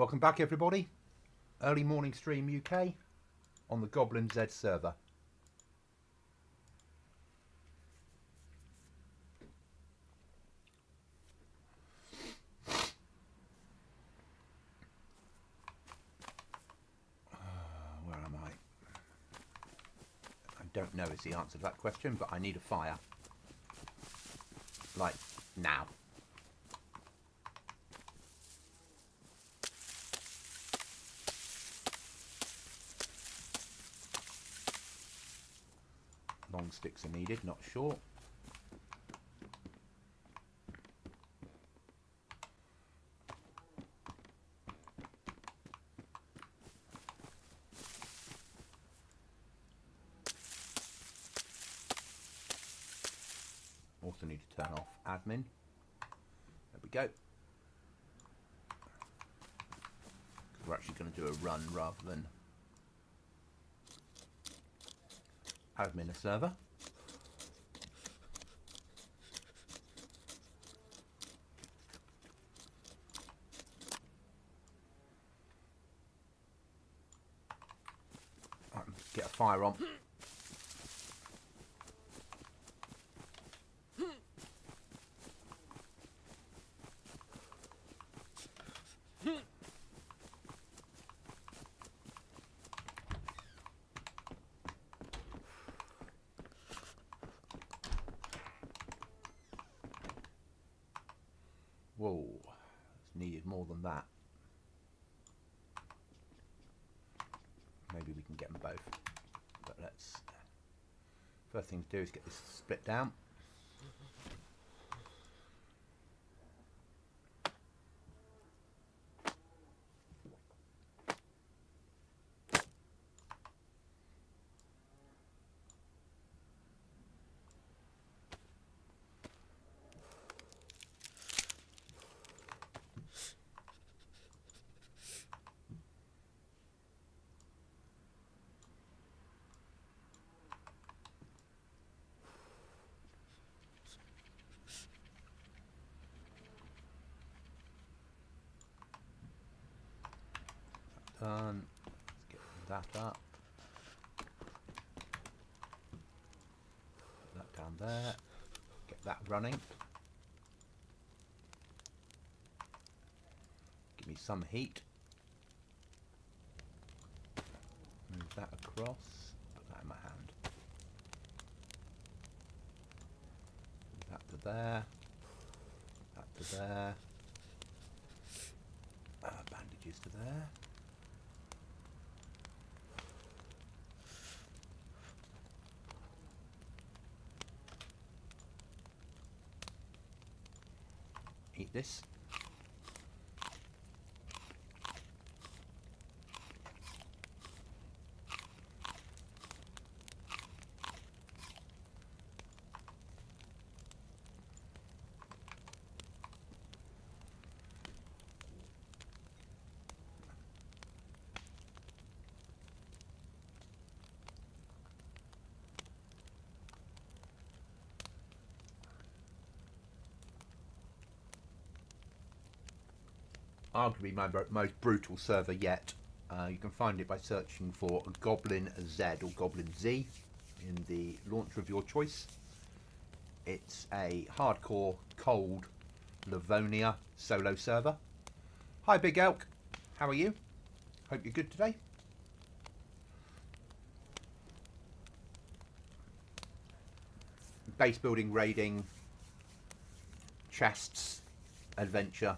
Welcome back, everybody. Early morning stream UK on the Goblin DayZ server. Where am I? I don't know is the answer to that question, but I need a fire. Like, now. Long sticks are needed, not short. Also need to turn off admin. There we go. We're actually going to do a run rather than admin a server. Get a fire on. Whoa, it's needed more than that. Maybe we can get them both. But let's... First thing to do is get this split down. Done. Let's get that up. Put that down there. Get that running. Give me some heat. Move that across. Put that in my hand. Move that to there. That to there. Bandages to there. Eat this. Arguably my most brutal server yet. You can find it by searching for Goblin Z or Goblin Z in the launcher of your choice. It's a hardcore, cold Livonia solo server. Hi Big Elk, how are you? Hope you're good today. Base building, raiding, chests, adventure.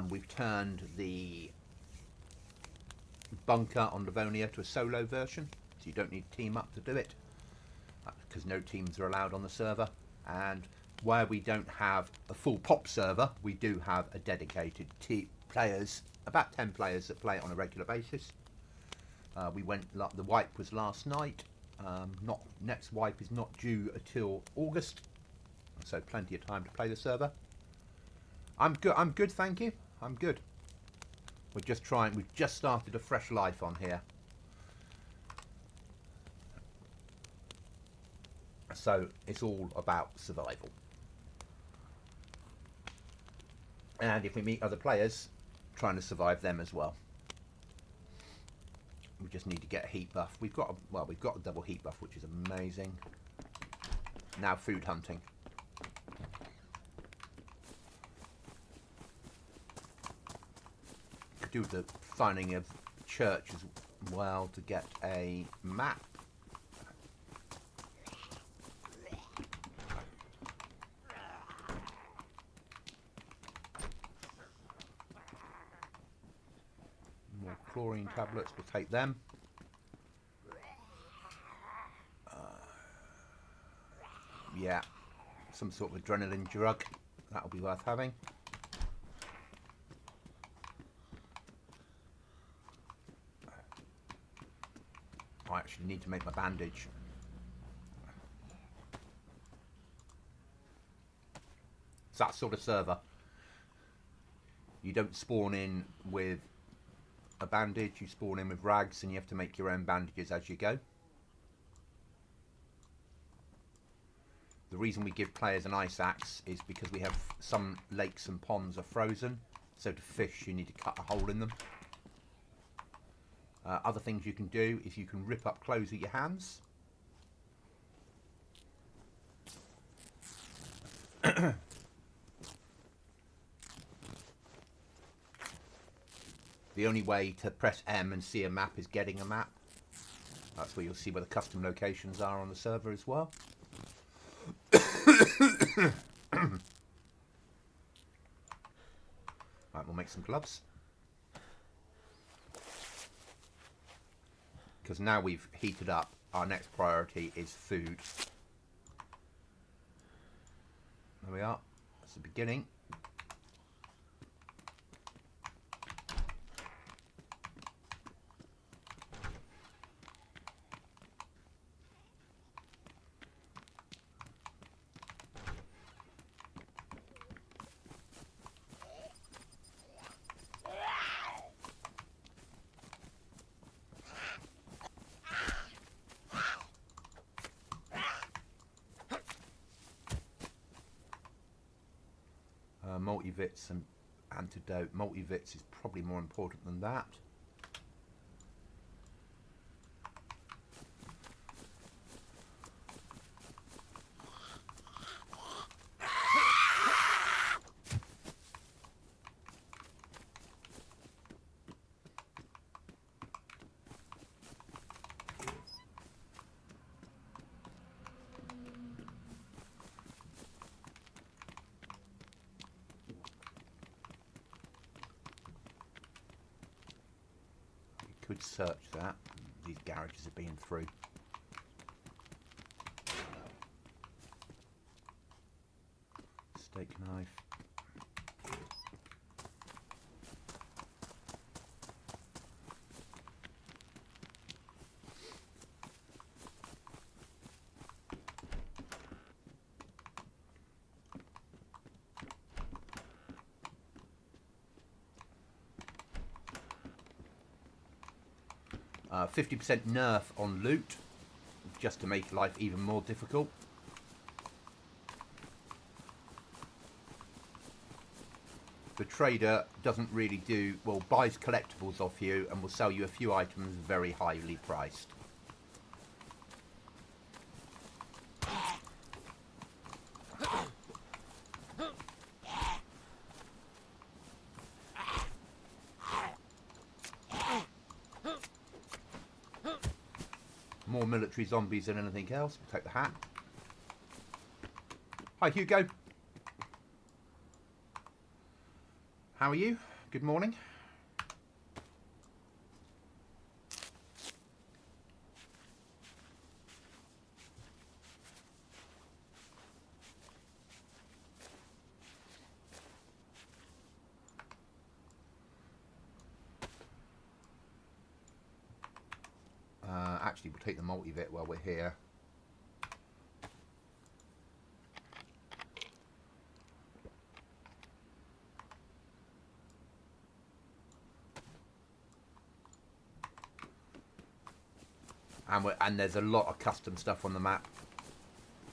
We've turned the bunker on Livonia to a solo version, so you don't need to team up to do it, because no teams are allowed on the server. And where we don't have a full pop server, we do have a dedicated players, about 10 players that play it on a regular basis. The wipe was last night. Next wipe is not due until August, so plenty of time to play the server. I'm good, thank you. I'm good. We've just started a fresh life on here. So it's all about survival. And if we meet other players, trying to survive them as well. We just need to get a heat buff. We've got a double heat buff, which is amazing. Now food hunting. Could do the finding of church as well to get a map. More chlorine tablets, we'll take them. Yeah, some sort of adrenaline drug, that'll be worth having. I actually need to make my bandage. It's that sort of server. You don't spawn in with a bandage, you spawn in with rags, and you have to make your own bandages as you go. The reason we give players an ice axe is because we have some lakes and ponds are frozen, so to fish you need to cut a hole in them. Other things you can do is you can rip up clothes with your hands. The only way to press M and see a map is getting a map. That's where you'll see where the custom locations are on the server as well. Right, we'll make some gloves. Because now we've heated up, our next priority is food. There we are, that's the beginning. 'Multivits and antidote. Multivits is probably more important than that. Could search that. These garages have been through. Steak knife. 50% nerf on loot, just to make life even more difficult. The trader doesn't really do, well, buys collectibles off you and will sell you a few items very highly priced. More military zombies than anything else. We'll take the hat. Hi Hugo. How are you? Good morning. Actually, we'll take the multivit while we're here. And there's a lot of custom stuff on the map.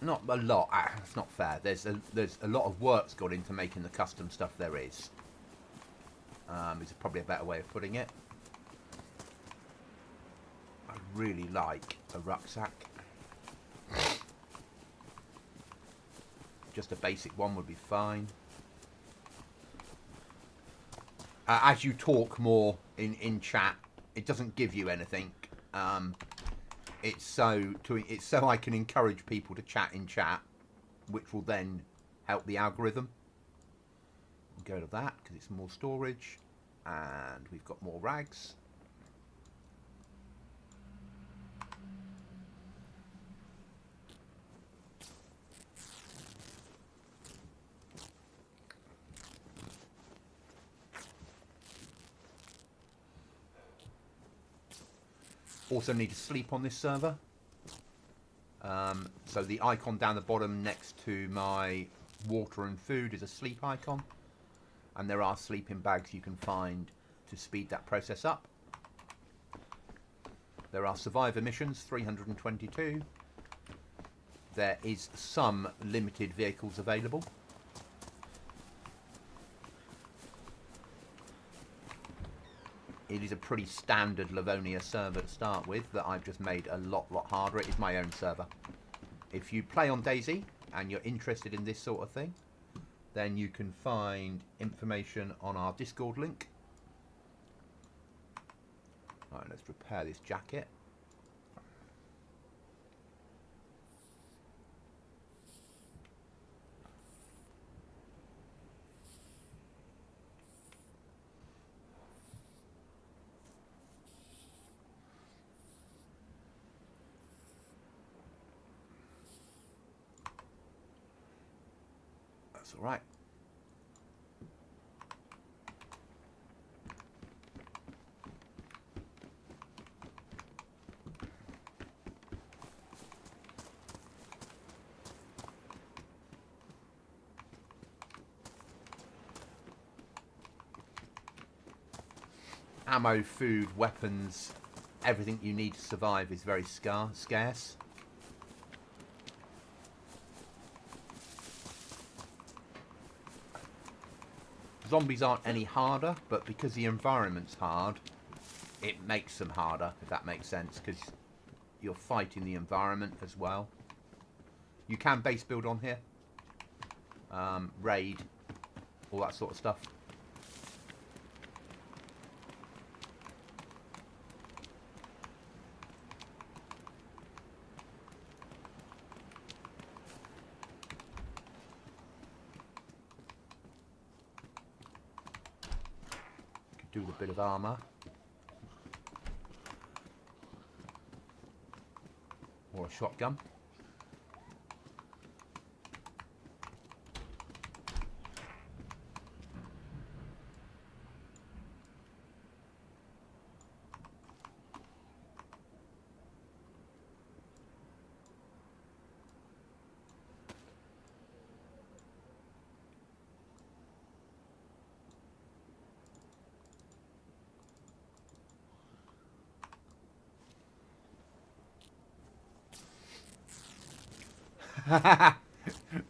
Not a lot. It's not fair. There's a lot of work's gone into making the custom stuff there is. is probably a better way of putting it. I really like a rucksack. Just a basic one would be fine. As you talk more in chat, it doesn't give you anything. It's so I can encourage people to chat in chat, which will then help the algorithm. We'll go to that because it's more storage, and we've got more rags. Also need to sleep on this server. So the icon down the bottom next to my water and food is a sleep icon. And there are sleeping bags you can find to speed that process up. There are survivor missions, 322. There is some limited vehicles available. It is a pretty standard Livonia server to start with that I've just made a lot harder. It is my own server. If you play on DayZ and you're interested in this sort of thing, then you can find information on our Discord link. Alright, let's repair this jacket. That's all right. Ammo, food, weapons, everything you need to survive is very scarce. Zombies aren't any harder, but because the environment's hard, it makes them harder, if that makes sense, because you're fighting the environment as well. You can base build on here. Raid, all that sort of stuff. Do a bit of armour. Or a shotgun.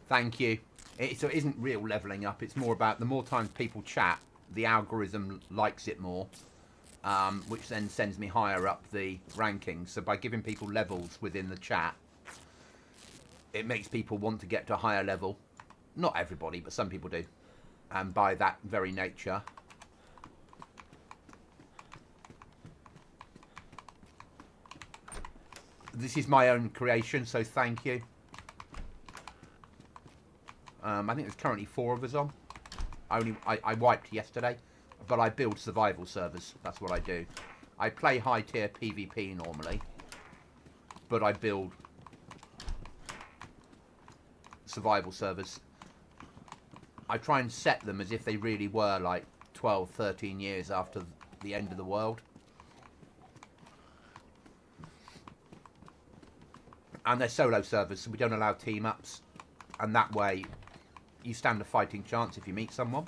Thank you. So it isn't real levelling up. It's more about the more times people chat, the algorithm likes it more, which then sends me higher up the rankings. So by giving people levels within the chat, it makes people want to get to a higher level. Not everybody, but some people do. And by that very nature, this is my own creation, so thank you. I think there's currently 4 of us on. I wiped yesterday, but I build survival servers. That's what I do. I play high tier PvP normally, but I build survival servers. I try and set them as if they really were like 12, 13 years after the end of the world. And they're solo servers, so we don't allow team ups. And that way, you stand a fighting chance if you meet someone.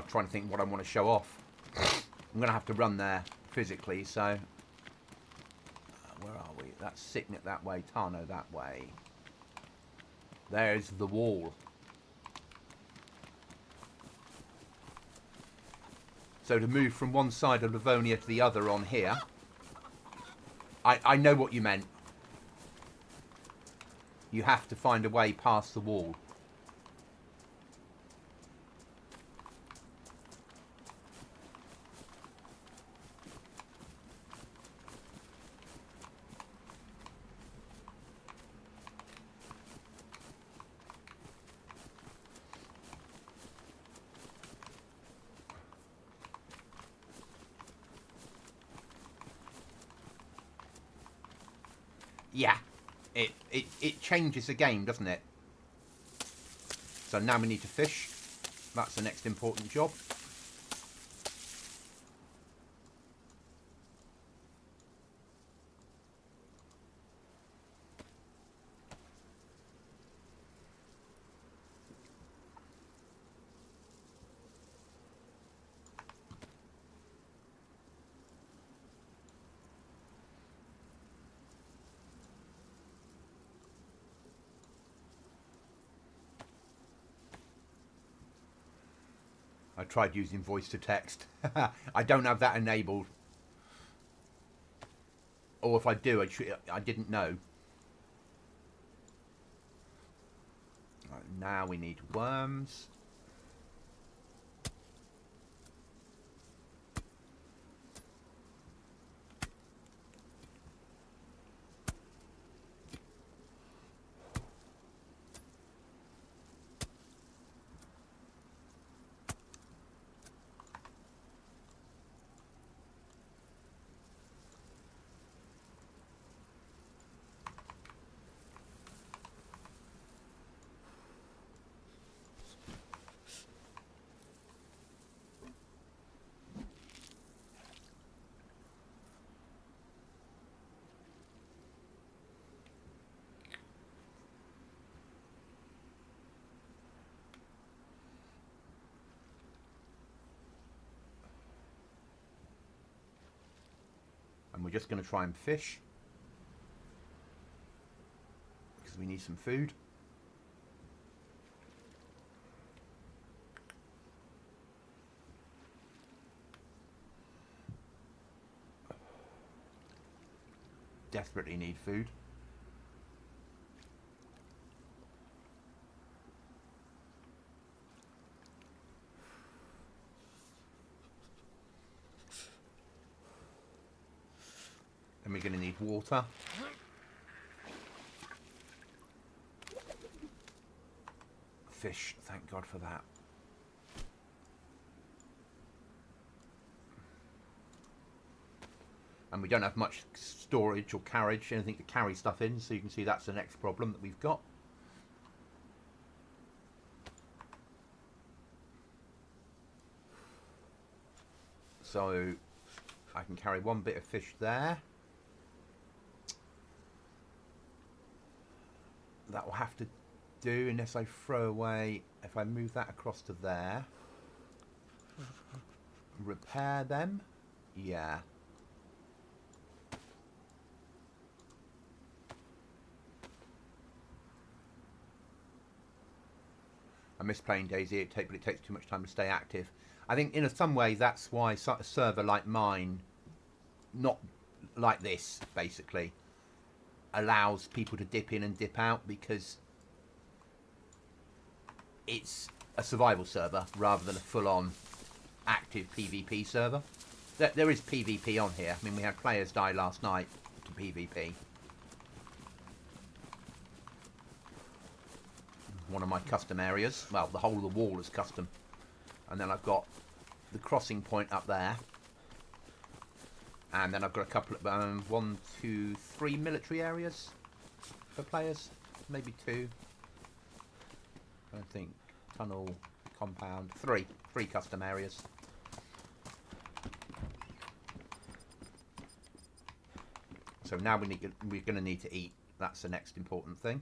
Trying to think what I want to show off. I'm going to have to run there physically, so Where are we? That's Signet that way, Tano that way. There's the wall. So to move from one side of Livonia to the other on here, I know what you meant. You have to find a way past the wall. Yeah, it changes the game, doesn't it? So now we need to fish. That's the next important job. I tried using voice to text. I don't have that enabled. Or if I do, I didn't know. Right, now we need worms. And we're just going to try and fish because we need some food. Desperately need food. And we're going to need water. Fish, thank God for that. And we don't have much storage or carriage, anything to carry stuff in, so you can see that's the next problem that we've got. So I can carry one bit of fish there. That will have to do unless I throw away, if I move that across to there. Repair them? Yeah. I miss playing DayZ, but it takes too much time to stay active. I think in some way that's why a server like mine, not like this basically, allows people to dip in and dip out because it's a survival server rather than a full-on active PvP server. There is PvP on here. I mean, we had players die last night to PvP. One of my custom areas. Well, the whole of the wall is custom. And then I've got the crossing point up there. And then I've got a couple of, 1, 2, 3 military areas for players. Maybe 2. I don't think. Tunnel, compound. 3 custom areas. So now we're going to need to eat. That's the next important thing.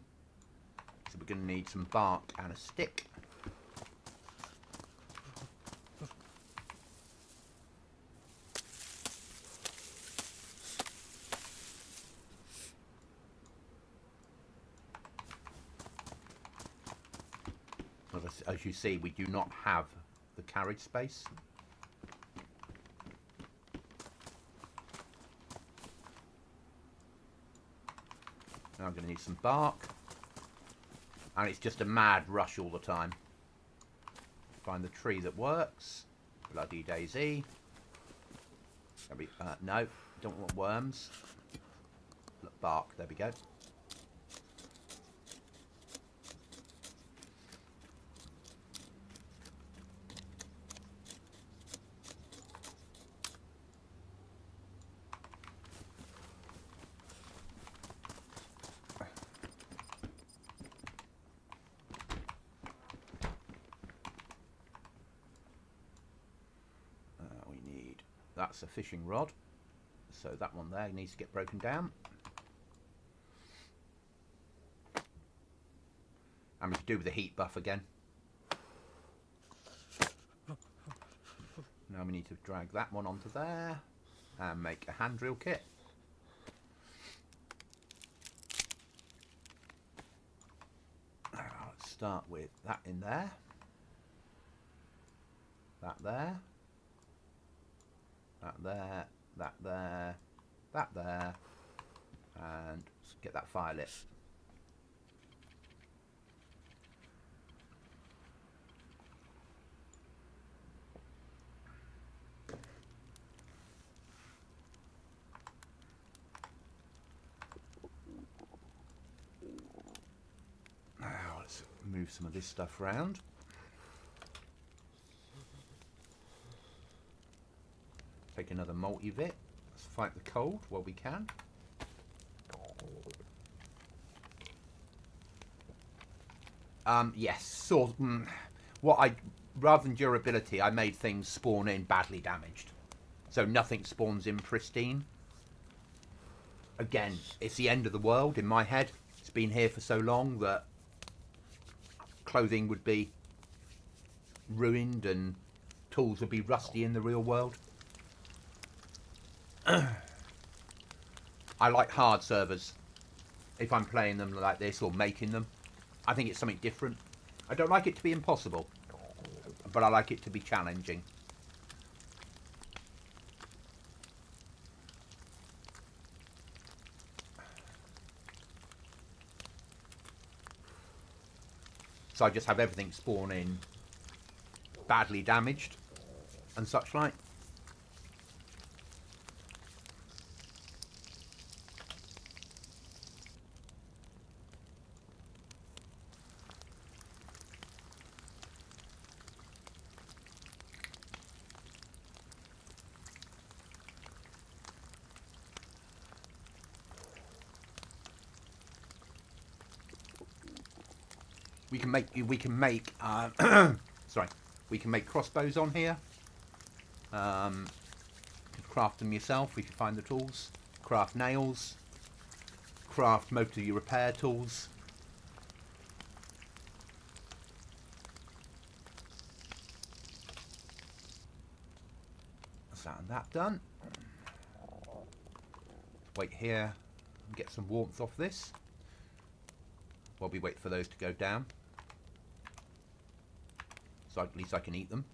So we're going to need some bark and a stick. as you see, we do not have the carriage space. Now I'm going to need some bark. And it's just a mad rush all the time. Find the tree that works. Bloody DayZ. No, don't want worms. Look, bark, there we go. That's a fishing rod, so that one there needs to get broken down. And we can do with the heat buff again. Now we need to drag that one onto there and make a hand drill kit. Let's start with that in there, that there. That there, that there, that there, and get that fire lit. Now let's move some of this stuff around. Take another multivit. Let's fight the cold while we can. Yes, so rather than durability, I made things spawn in badly damaged, so nothing spawns in pristine. Again, it's the end of the world in my head. It's been here for so long that clothing would be ruined and tools would be rusty in the real world. I like hard servers if I'm playing them like this or making them. I think it's something different. I don't like it to be impossible, but I like it to be challenging. So I just have everything spawn in badly damaged and such like. We can make sorry, we can make crossbows on here. You can craft them yourself if you find the tools. Craft nails. Craft most of your repair tools. That's that and that done. Wait here and get some warmth off this while we wait for those to go down. So at least I can eat them.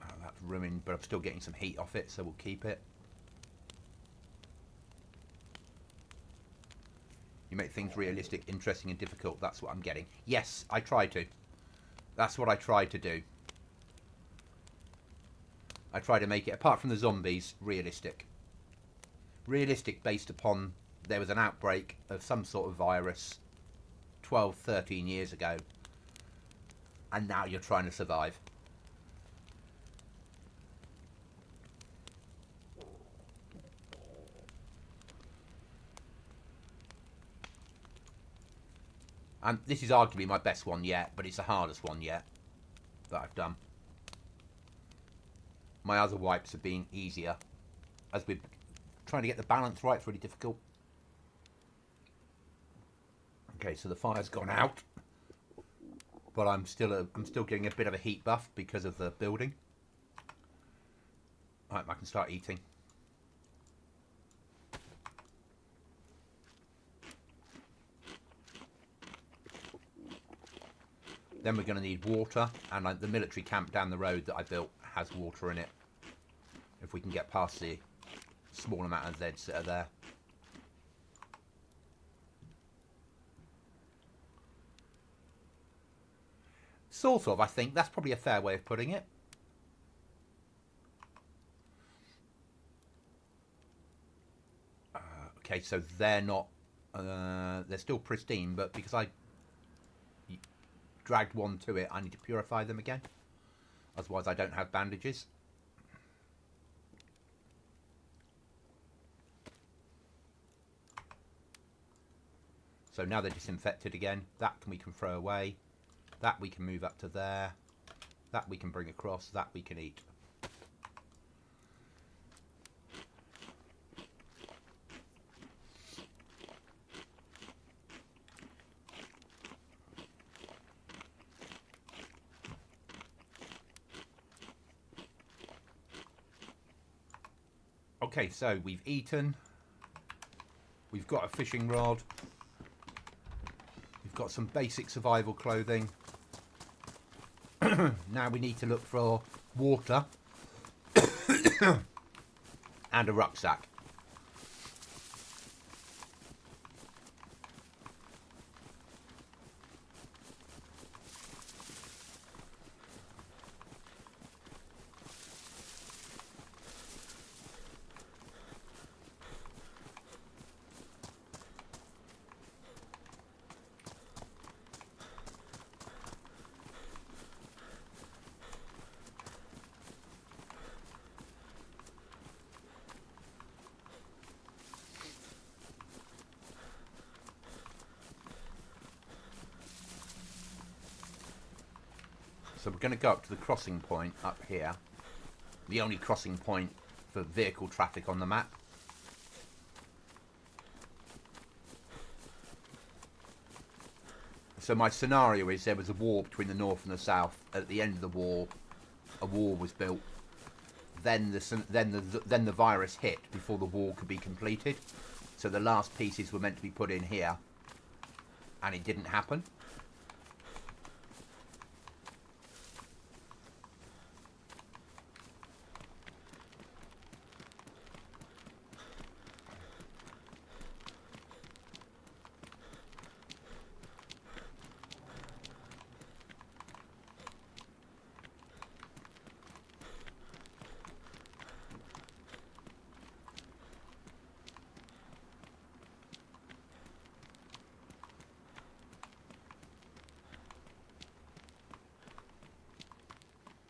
Oh, that's ruined, but I'm still getting some heat off it, so we'll keep it. You make things realistic, interesting and difficult. That's what I'm getting. Yes, I try to. That's what I try to do. I try to make it, apart from the zombies, realistic. Realistic based upon there was an outbreak of some sort of virus 12, 13 years ago, and now you're trying to survive. And this is arguably my best one yet, but it's the hardest one yet that I've done. My other wipes have been easier. As we're trying to get the balance right, it's really difficult. Okay, so the fire's gone out, but I'm still getting a bit of a heat buff because of the building. Right, I can start eating. Then we're going to need water, and the military camp down the road that I built has water in it. If we can get past the small amount of Zeds that are there. Sort of, I think. That's probably a fair way of putting it. Okay, so they're not... they're still pristine, but because I dragged one to it, I need to purify them again. Otherwise, I don't have bandages. So now they're disinfected again. That we can throw away. That we can move up to there. That we can bring across. That we can eat. Okay, so we've eaten. We've got a fishing rod. We've got some basic survival clothing. Now we need to look for water and a rucksack. So we're going to go up to the crossing point up here. The only crossing point for vehicle traffic on the map. So my scenario is there was a war between the north and the south. At the end of the war, a wall was built. Then the virus hit before the wall could be completed. So the last pieces were meant to be put in here, and it didn't happen.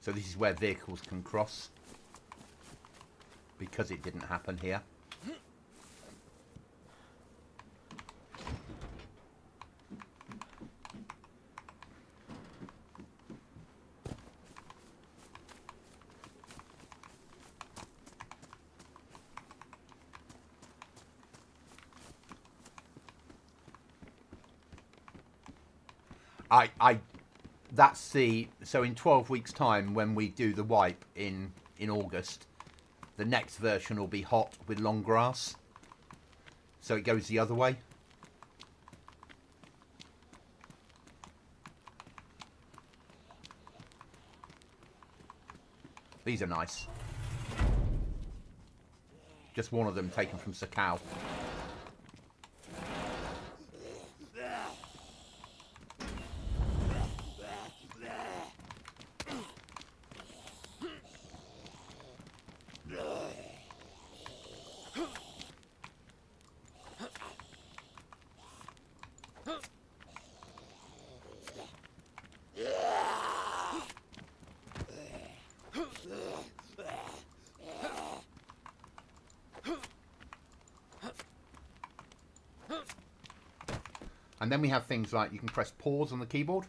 So this is where vehicles can cross, because it didn't happen here. That's the... So in 12 weeks' time, when we do the wipe in August, the next version will be hot with long grass. So it goes the other way. These are nice. Just one of them taken from Sakau. And then we have things like you can press pause on the keyboard.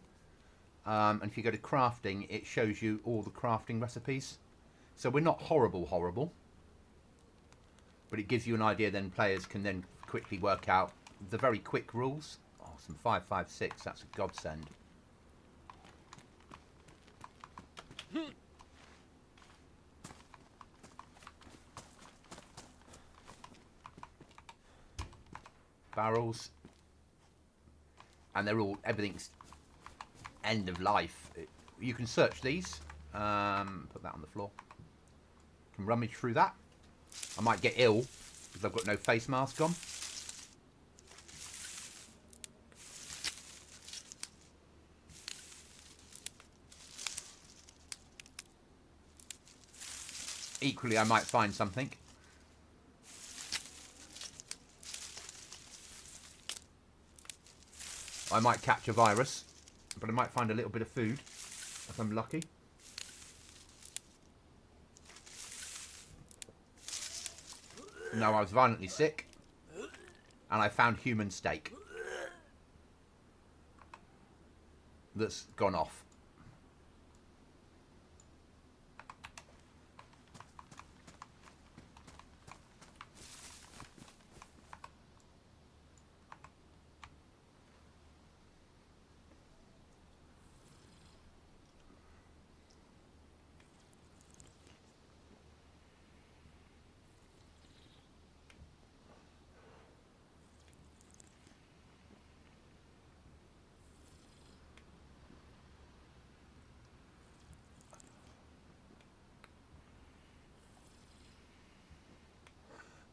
And if you go to crafting, it shows you all the crafting recipes. So we're not horrible. But it gives you an idea, then players can then quickly work out the very quick rules. Oh, some 556, that's a godsend. Barrels. And they're all, everything's end of life. You can search these. Put that on the floor. Can rummage through that. I might get ill because I've got no face mask on. Equally, I might find something. I might catch a virus, but I might find a little bit of food if I'm lucky. No, I was violently sick, and I found human steak that's gone off.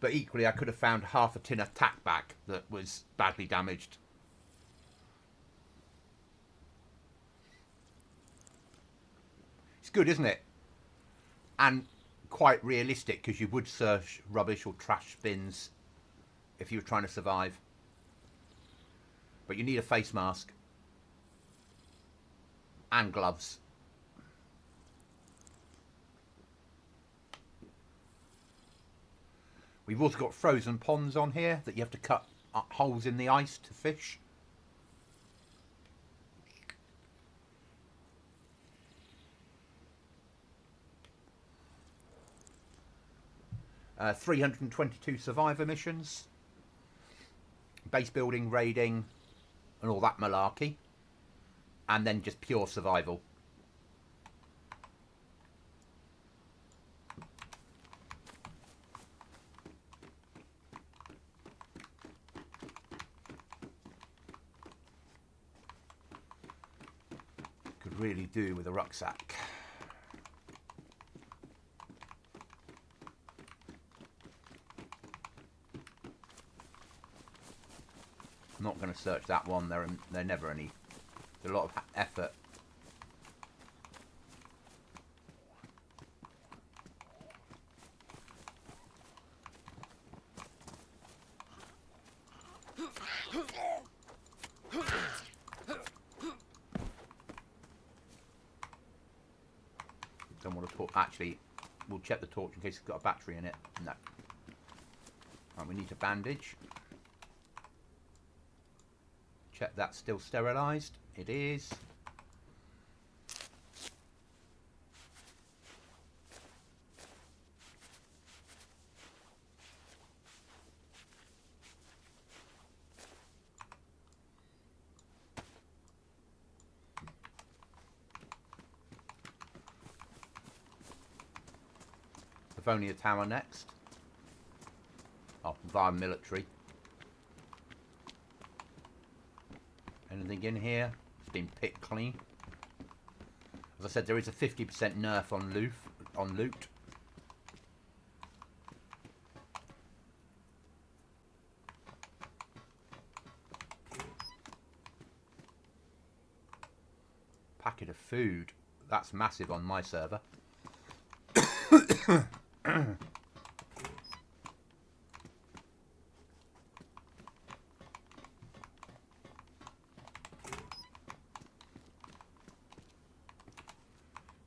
But equally, I could have found half a tin of tack back that was badly damaged. It's good, isn't it? And quite realistic, because you would search rubbish or trash bins if you were trying to survive. But you need a face mask. And gloves. We've also got frozen ponds on here that you have to cut holes in the ice to fish. Uh, 322 survivor missions. Base building, raiding, and all that malarkey. And then just pure survival. Really do with a rucksack. I'm not going to search that one. They're never any. There's a lot of effort. Don't want to talk. Actually, we'll check the torch in case it's got a battery in it. No. Right, we need a bandage. Check that's still sterilised. It is. Livonia Tower next. Oh, via military. Anything in here? It's been picked clean. As I said, there is a 50% nerf on loot. Packet of food. That's massive on my server.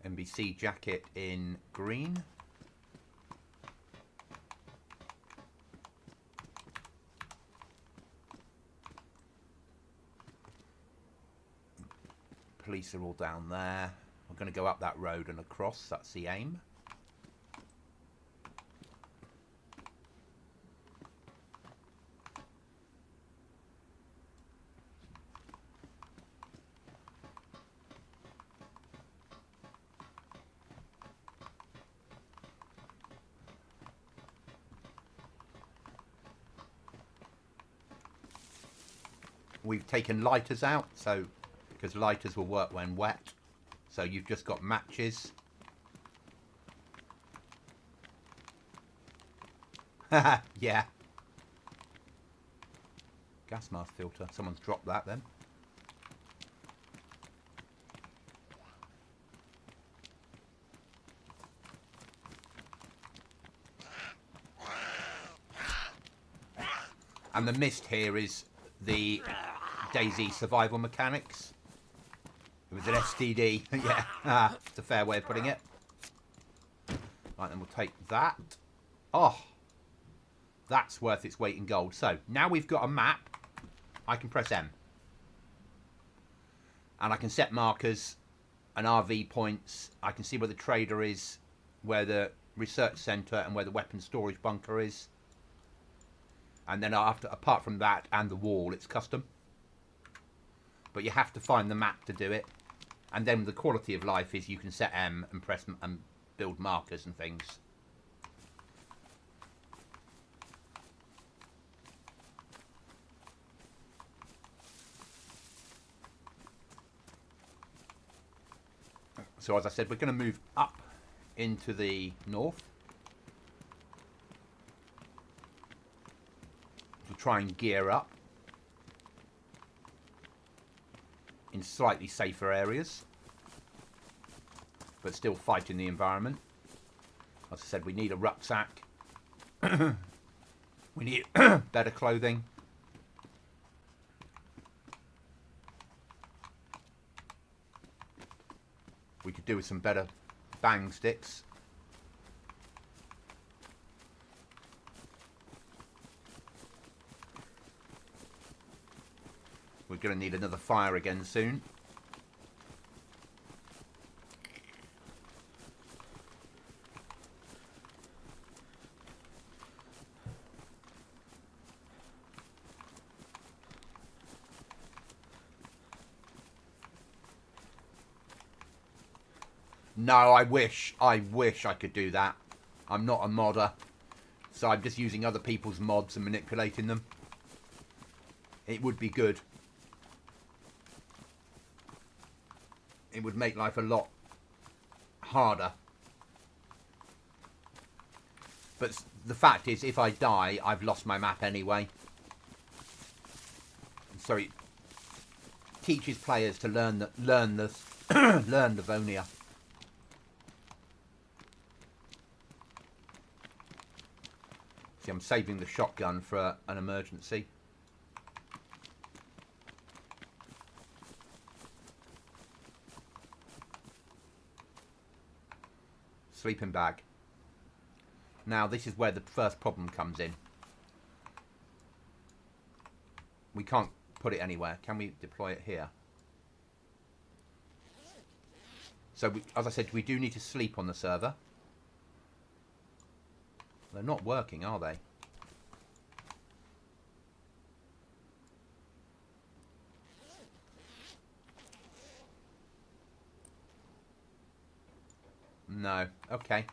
NBC jacket in green. Police are all down there. I'm going to go up that road and across. That's the aim. We've taken lighters out, so because lighters will work when wet. So you've just got matches. Yeah. Gas mask filter. Someone's dropped that then. And the mist here is the DayZ survival mechanics. It was an STD. Yeah, it's a fair way of putting it. Right, then we'll take that. Oh, that's worth its weight in gold. So, now we've got a map. I can press M. And I can set markers and RV points. I can see where the trader is, where the research centre and where the weapon storage bunker is. And then apart from that and the wall, it's custom. But you have to find the map to do it. And then the quality of life is you can set M and press and build markers and things. So as I said, we're going to move up into the north. To try and gear up in slightly safer areas, but still fighting the environment. As I said, we need a rucksack. We need better clothing. We could do with some better bang sticks. We're going to need another fire again soon. No, I wish I could do that. I'm not a modder, so I'm just using other people's mods and manipulating them. It would be good. It would make life a lot harder. But the fact is, if I die, I've lost my map anyway. So it teaches players to learn the Livonia. See, I'm saving the shotgun for an emergency. Sleeping bag. Now this is where the first problem comes in. We can't put it anywhere. Can we deploy it here? So as I said, we do need to sleep on the server. They're not working, are they? No. Okay.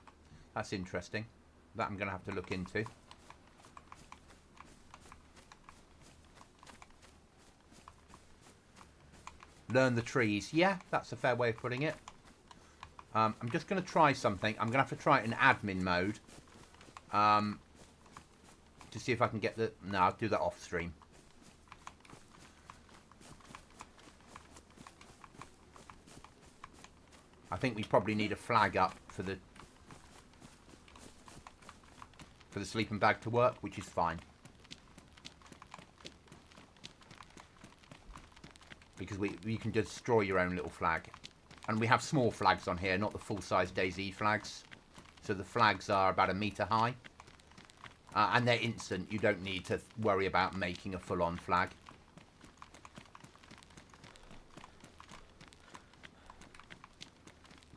That's interesting. That I'm going to have to look into. Learn the trees. Yeah, that's a fair way of putting it. I'm just going to try something. I'm going to have to try it in admin mode. To see if I can get the... No, I'll do that off stream. I think we probably need a flag up for the sleeping bag to work, which is fine. Because you can destroy your own little flag. And we have small flags on here, not the full-size DayZ flags. So the flags are about 1 meter high. And they're instant. You don't need to worry about making a full-on flag.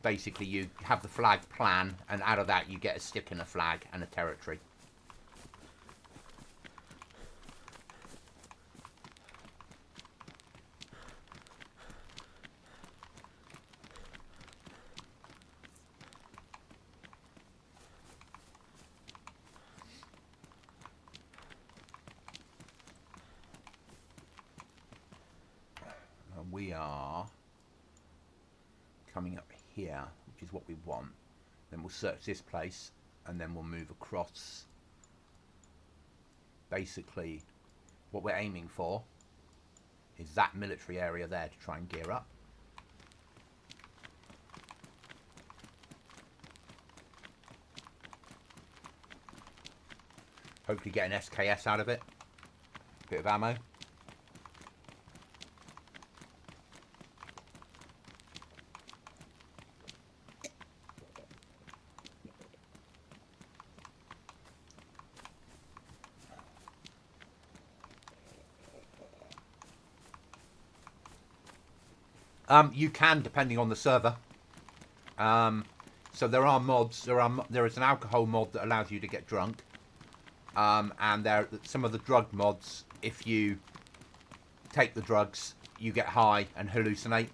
Basically, you have the flag plan, and out of that you get a stick and a flag and a territory. we are coming up here, which is what we want. Then we'll search this place, and then we'll move across. Basically, what we're aiming for is that military area there to try and gear up. Hopefully get an SKS out of it. Bit of ammo. You can, depending on the server. So there are mods. There is an alcohol mod that allows you to get drunk. And there are some of the drug mods. If you take the drugs, you get high and hallucinate.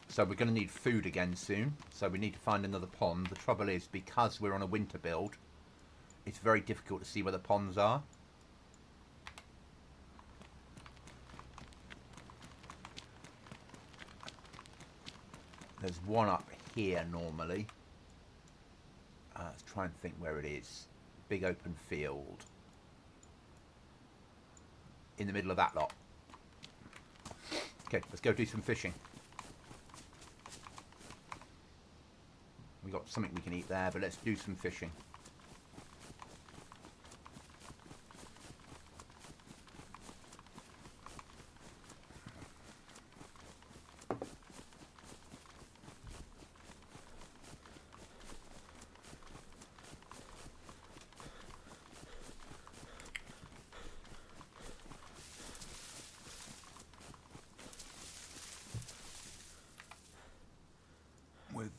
So we're going to need food again soon. So we need to find another pond. The trouble is, because we're on a winter build, it's very difficult to see where the ponds are. There's one up here normally. Let's try and think where it is. Big open field. In the middle of that lot. Okay, let's go do some fishing. We got something we can eat there, but let's do some fishing.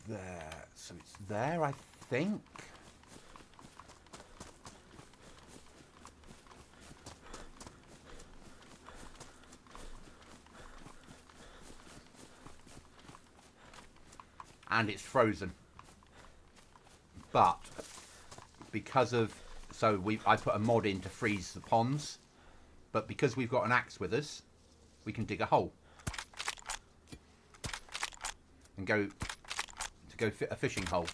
There, so it's there, I think. And it's frozen. But because of I put a mod in to freeze the ponds, but because we've got an axe with us, we can dig a hole and go fit a fishing hole.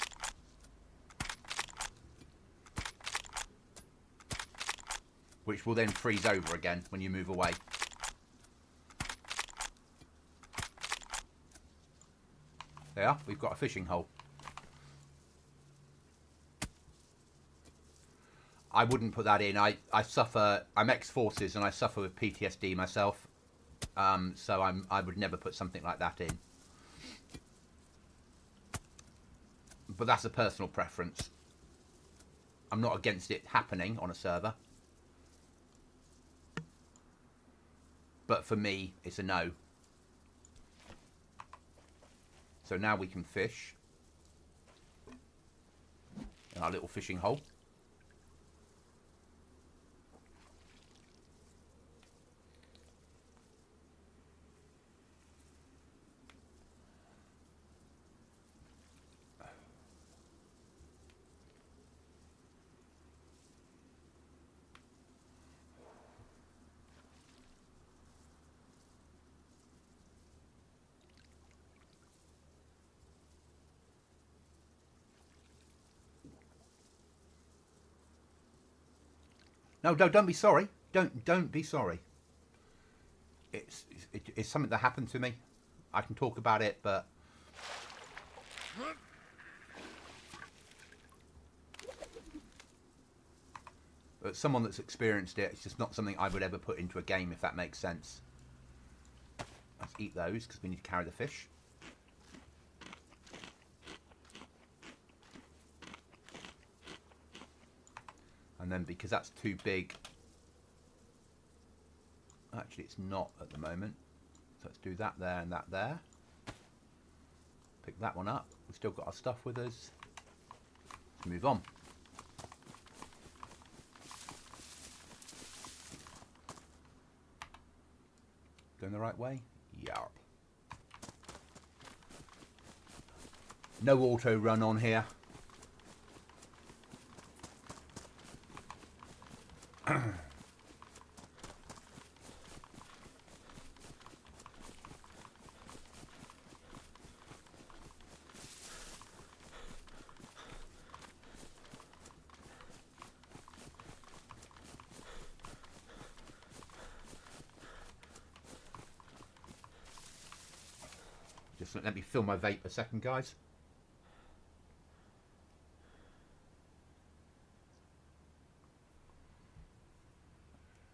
Which will then freeze over again when you move away. There, we've got a fishing hole. I wouldn't put that in. I'm ex-forces and I suffer with PTSD myself. So I would never put something like that in. But that's a personal preference. I'm not against it happening on a server. But for me, it's a no. So now we can fish in our little fishing hole. No, don't be sorry. Don't be sorry. It's something that happened to me. I can talk about it, but someone that's experienced it, it's just not something I would ever put into a game, if that makes sense. Let's eat those because we need to carry the fish. And then because that's too big, actually it's not at the moment, so let's do that there and that there. Pick that one up. We've still got our stuff with us. Let's move on. Going the right way? Yarp. No auto run on here. Just let me fill my vape a second, guys.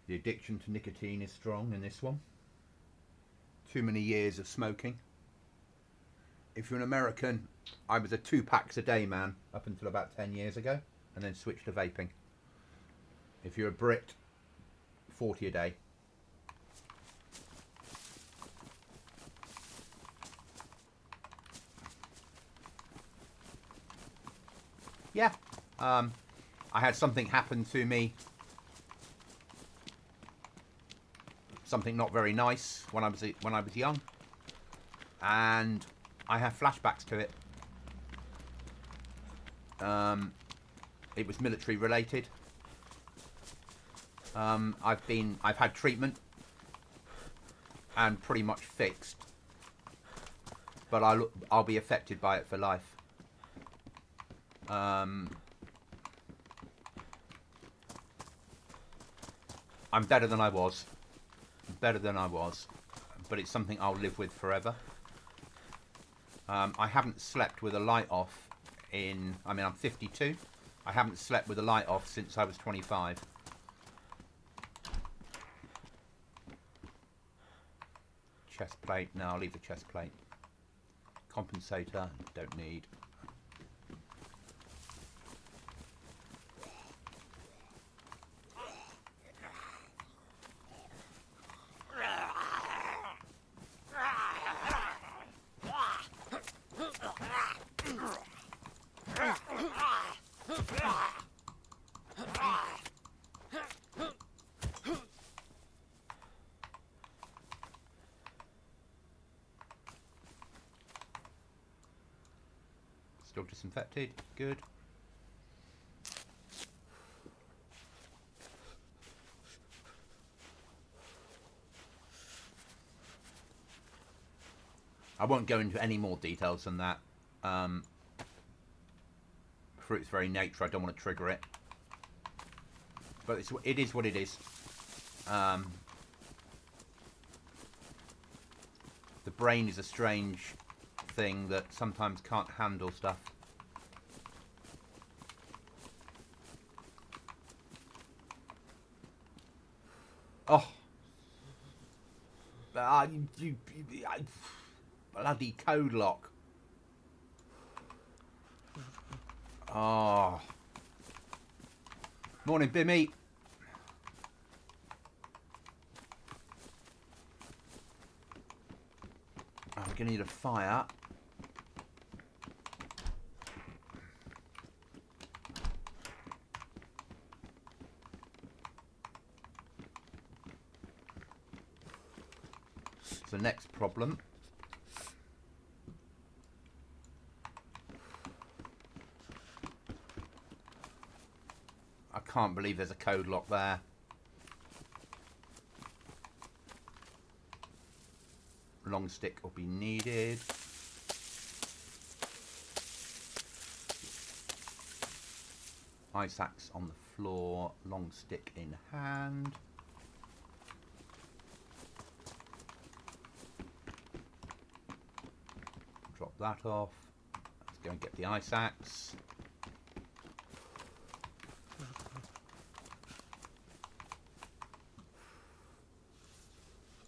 The addiction to nicotine is strong in this one. Too many years of smoking. If you're an American, I was a 2 packs a day man up until about 10 years ago, and then switched to vaping. If you're a Brit, 40 a day. Yeah, I had something happen to me, something not very nice when I was young, and I have flashbacks to it. It was military related. I've had treatment and pretty much fixed, but I'll be affected by it for life. I'm better than I was. Better than I was. But it's something I'll live with forever. I haven't slept with a light off in... I mean, I'm 52. I haven't slept with a light off since I was 25. Chest plate. No, I'll leave the chest plate. Compensator. Don't need. Still disinfected, good. I won't go into any more details than that. For its very nature, I don't want to trigger it. But it is what it is. The brain is a strange thing that sometimes can't handle stuff. Oh. Bloody code lock. Oh. Morning, Bimmy. I'm gonna need a fire. The next problem. I can't believe there's a code lock there. Long stick will be needed. Ice axe on the floor, long stick in hand. Drop that off. Let's go and get the ice axe.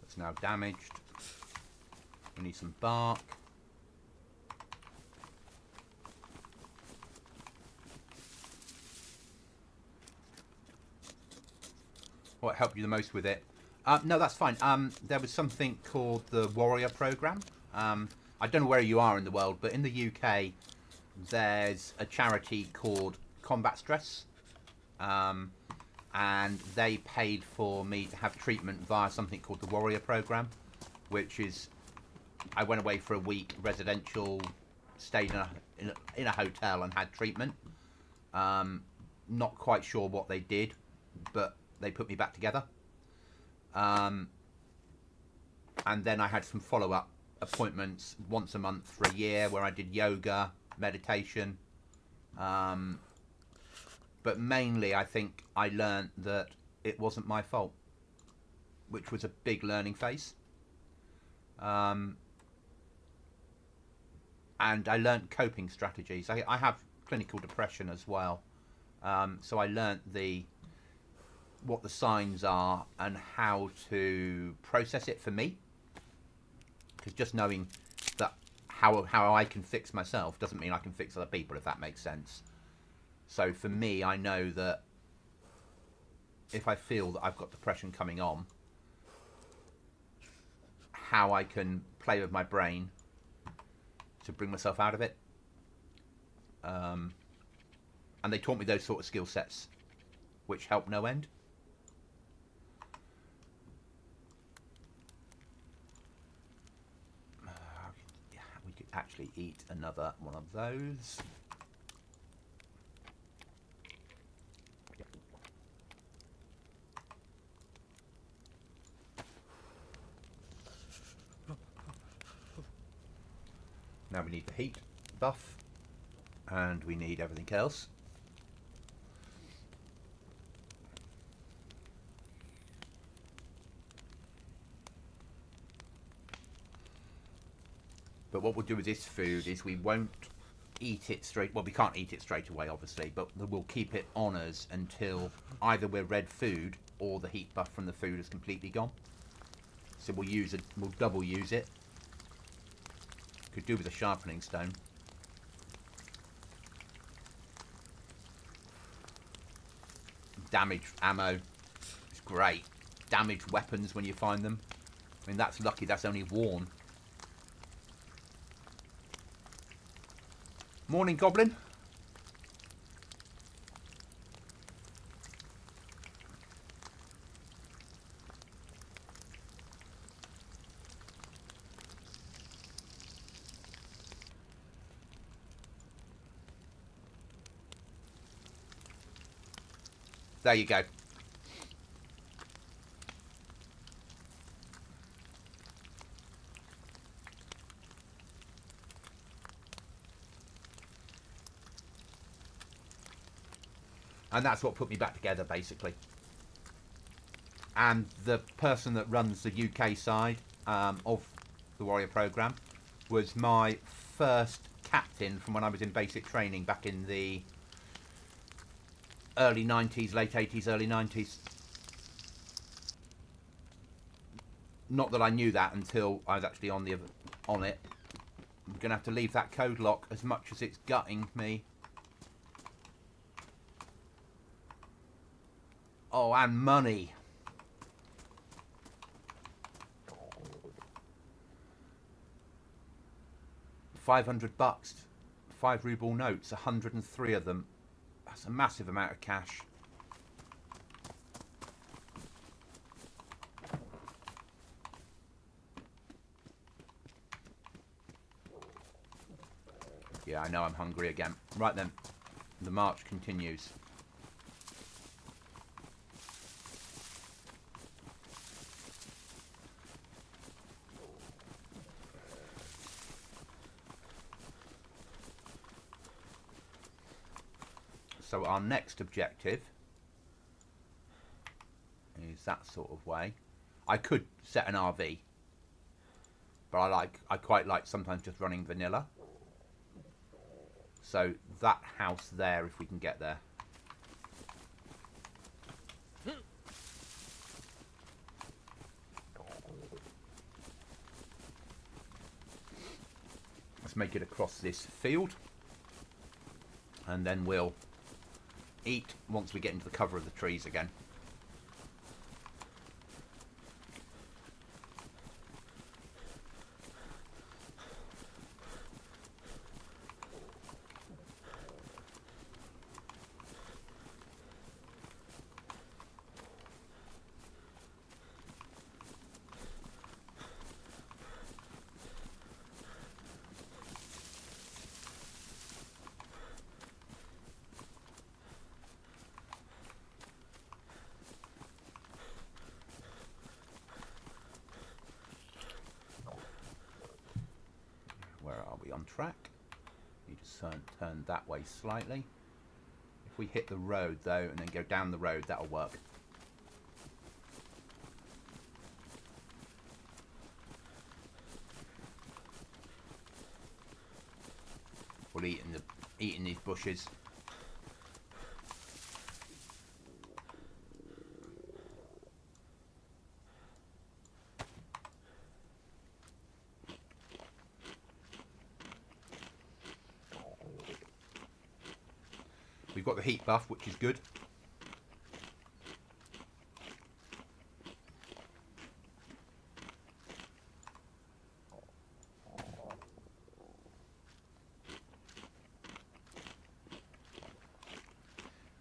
It's now damaged. We need some bark. What helped you the most with it? No, that's fine. There was something called the Warrior Program. I don't know where you are in the world, but in the UK, there's a charity called Combat Stress. And they paid for me to have treatment via something called the Warrior Program, which is, I went away for a week, residential, stayed in a hotel and had treatment. Not quite sure what they did, but they put me back together. And then I had some follow-up appointments once a month for a year where I did yoga, meditation. But mainly I think I learned that it wasn't my fault, which was a big learning phase. and I learnt coping strategies. I have clinical depression as well, so I learnt what the signs are and how to process it for me. Because just knowing that how I can fix myself doesn't mean I can fix other people, if that makes sense. So for me, I know that if I feel that I've got depression coming on, how I can play with my brain to bring myself out of it. And they taught me those sort of skill sets, which help no end. We could actually eat another one of those. Now we need the heat buff, and we need everything else. But what we'll do with this food is we won't eat it straight. Well, we can't eat it straight away, obviously, but we'll keep it on us until either we're red food or the heat buff from the food is completely gone. So we'll use it. We'll double use it. Could do with a sharpening stone. Damaged ammo. It's great. Damaged weapons when you find them. I mean, that's lucky. That's only worn. Morning, Goblin. There you go. And that's what put me back together, basically. And the person that runs the UK side of the Warrior Programme was my first captain from when I was in basic training back in the early 90s, late 80s, early 90s. Not that I knew that until I was actually on it. I'm going to have to leave that code lock as much as it's gutting me. Oh, and money. $500, 5 ruble notes, 103 of them. That's a massive amount of cash. Yeah, I know I'm hungry again. Right then, the march continues. So our next objective is that sort of way. I could set an RV, but I quite like sometimes just running vanilla. So that house there, if we can get there. Let's make it across this field, and then we'll eat once we get into the cover of the trees again. On track. You just turn that way slightly. If we hit the road though and then go down the road, that'll work. careful eating these bushes. We've got the heat buff, which is good.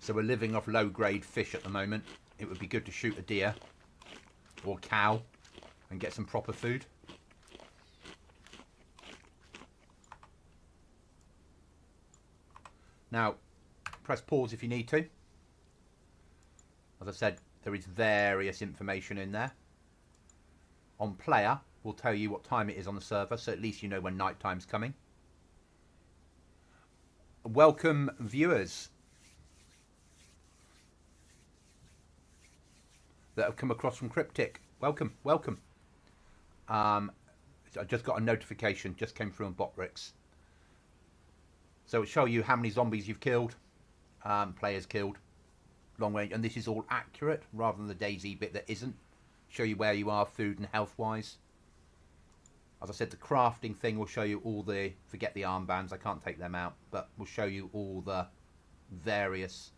So we're living off low-grade fish at the moment. It would be good to shoot a deer or cow and get some proper food. Now, press pause if you need to. As I said, there is various information in there. On player, we'll tell you what time it is on the server, so at least you know when night time's coming. Welcome, viewers that have come across from Cryptic. Welcome, welcome. I just got a notification, just came through on Botrix. So it'll show you how many zombies you've killed, players killed, long range, and this is all accurate rather than the DayZ bit that isn't. Show you where you are food and health wise. As I said, the crafting thing will show you all the, forget the armbands, I can't take them out, but we'll show you all the various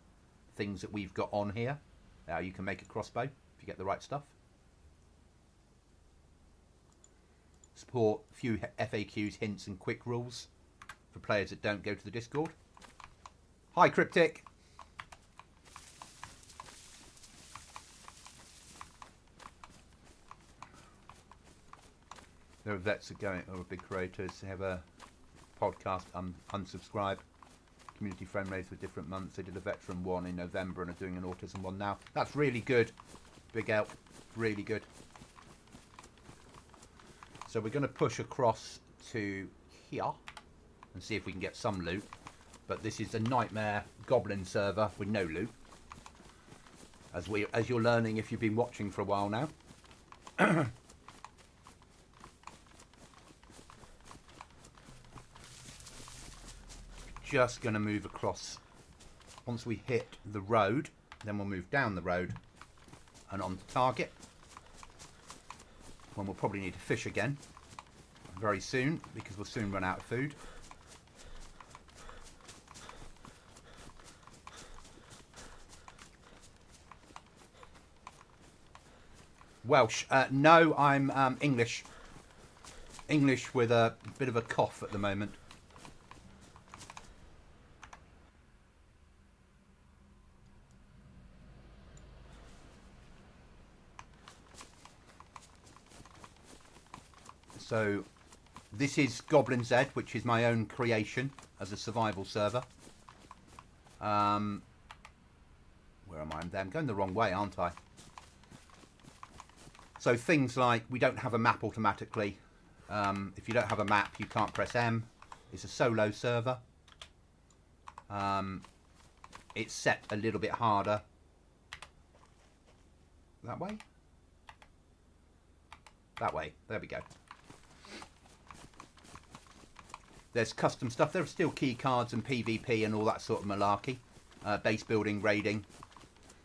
things that we've got on here. Now you can make a crossbow if you get the right stuff. Support a few FAQs, hints and quick rules for players that don't go to the Discord. Hi Cryptic. There are vets that going, or big creators, they have a podcast, unsubscribe, community friend rates for different months. They did a veteran one in November and are doing an autism one now. That's really good. Big help. Really good. So we're going to push across to here and see if we can get some loot. But this is a nightmare Goblin server with no loot. As you're learning if you've been watching for a while now. Just going to move across. Once we hit the road, then we'll move down the road and on to target. When we'll probably need to fish again very soon because we'll soon run out of food. Welsh. No, I'm English. English with a bit of a cough at the moment. So this is Goblin DayZ, which is my own creation as a survival server. Where am I? I'm going the wrong way, aren't I? So things like we don't have a map automatically. If you don't have a map, you can't press M. It's a solo server. It's set a little bit harder. That way? That way. There we go. There's custom stuff. There are still key cards and PvP and all that sort of malarkey. Base building, raiding.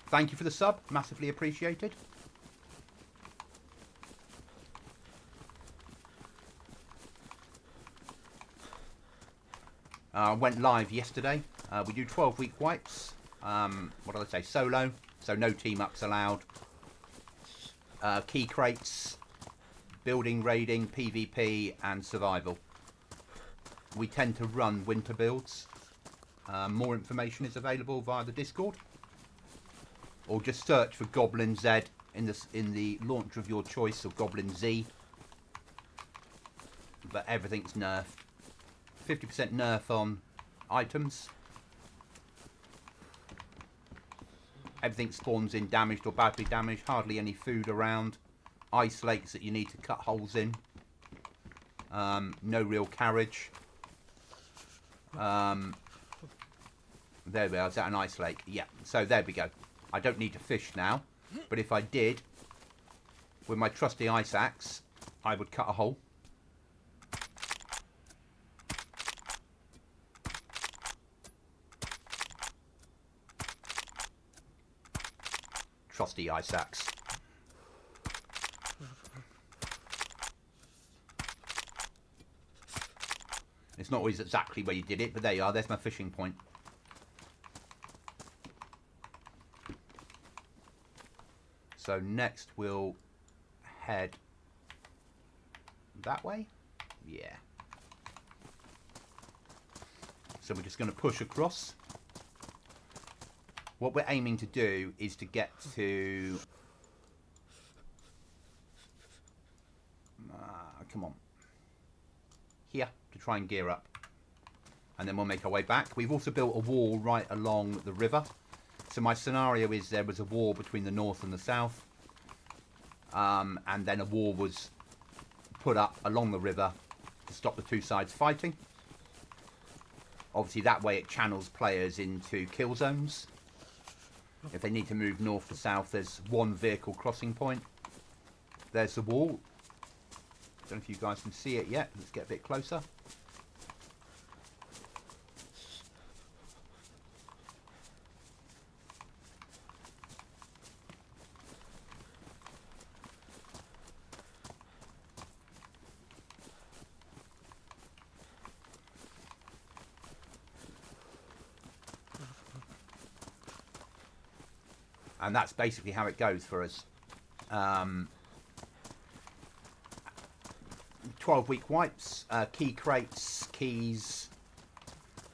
Thank you for the sub. Massively appreciated. Went live yesterday. We do 12-week wipes. What did I say? Solo. So no team ups allowed. Key crates. Building, raiding, PvP and survival. We tend to run winter builds. More information is available via the Discord, or just search for Goblin DayZ in the launcher of your choice, or Goblin Z. But everything's nerfed. 50% nerf on items. Everything spawns in damaged or badly damaged. Hardly any food around. Ice lakes that you need to cut holes in. No real carriage. There we are. Is that an ice lake? Yeah. So there we go. I don't need to fish now, but if I did, with my trusty ice axe, I would cut a hole. trusty ice axe. It's not always exactly where you did it, but there you are. There's my fishing point. So next we'll head that way. Yeah. So we're just going to push across. What we're aiming to do is to get to... come on. Here, to try and gear up. And then we'll make our way back. We've also built a wall right along the river. So my scenario is there was a wall between the north and the south. And then a wall was put up along the river to stop the two sides fighting. Obviously that way it channels players into kill zones. If they need to move north to south, there's one vehicle crossing point. There's the wall. Don't know if you guys can see it yet. Let's get a bit closer. And that's basically how it goes for us. 12-week wipes, key crates, keys,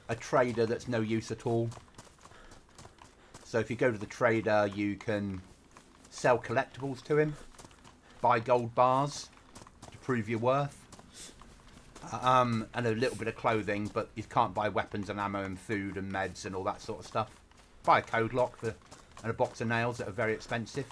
a trader that's no use at all. So if you go to the trader, you can sell collectibles to him, buy gold bars to prove your worth, and a little bit of clothing, but you can't buy weapons and ammo and food and meds and all that sort of stuff. Buy a code lock and a box of nails that are very expensive.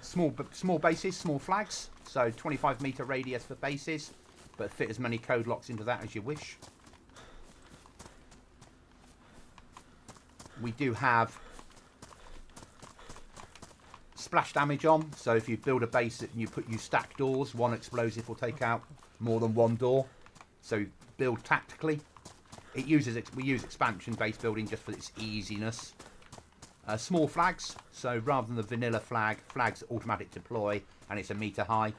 Small bases, small flags, so 25-meter radius for bases, but fit as many code locks into that as you wish. We do have splash damage on, so if you build a base and you stack doors, one explosive will take out more than one door. So build tactically. We use expansion base building just for its easiness. Small flags, so rather than the vanilla flags automatic deploy, and it's a meter high,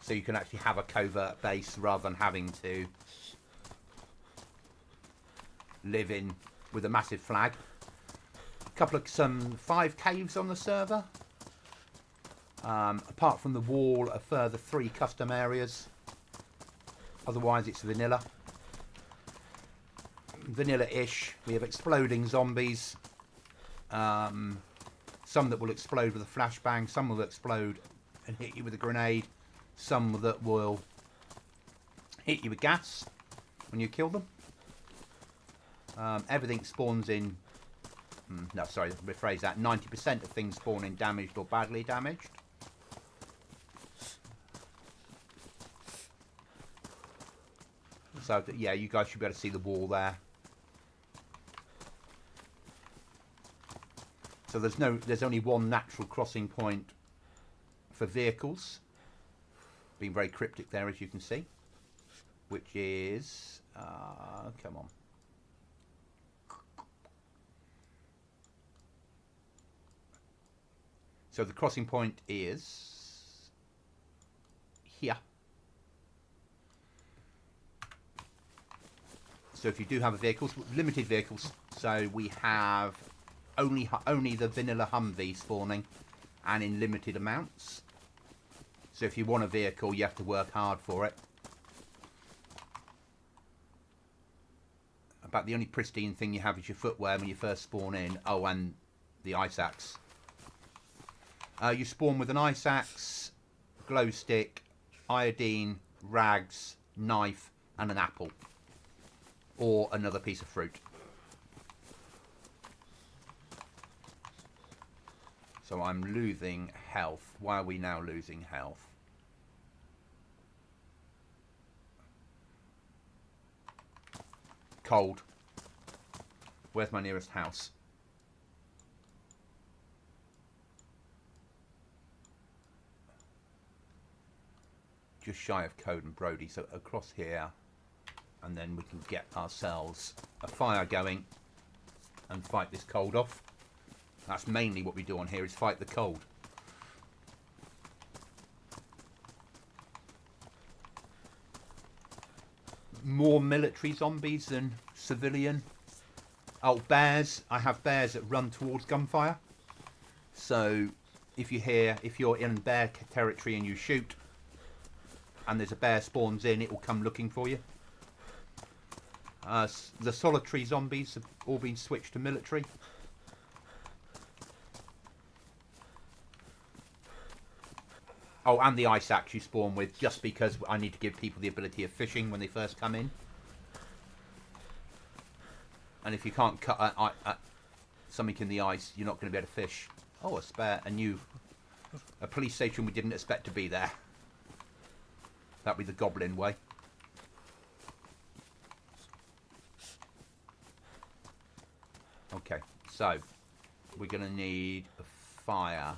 so you can actually have a covert base rather than having to live in with a massive flag. Some 5 caves on the server. Apart from the wall, a further 3 custom areas. Otherwise it's vanilla. Vanilla-ish. We have exploding zombies. Some that will explode with a flashbang, some will explode and hit you with a grenade, some that will hit you with gas when you kill them. Everything spawns in... no, sorry, rephrase that. 90% of things spawn in damaged or badly damaged. So, yeah, you guys should be able to see the wall there. So there's only one natural crossing point for vehicles. Being very cryptic there, as you can see, which is come on. So the crossing point is here. So if you do have a vehicle, limited vehicles. So we have only the vanilla Humvee spawning, and in limited amounts. So if you want a vehicle, you have to work hard for it. About the only pristine thing you have is your footwear when you first spawn in. Oh, and the ice axe. You spawn with an ice axe, glow stick, iodine, rags, knife, and an apple, or another piece of fruit. So I'm losing health. Why are we now losing health? Cold. Where's my nearest house? Just shy of Code and Brody, so across here. and then we can get ourselves a fire going and fight this cold off. That's mainly what we do on here, is fight the cold. More military zombies than civilian. Oh, bears. I have bears that run towards gunfire. So if you're in bear territory and you shoot and there's a bear spawns in, it will come looking for you. The solitary zombies have all been switched to military. Oh, and the ice axe you spawn with, just because I need to give people the ability of fishing when they first come in. And if you can't cut something in the ice, you're not going to be able to fish. Oh, a police station we didn't expect to be there. That'd be the Goblin way. Okay, so we're going to need a fire.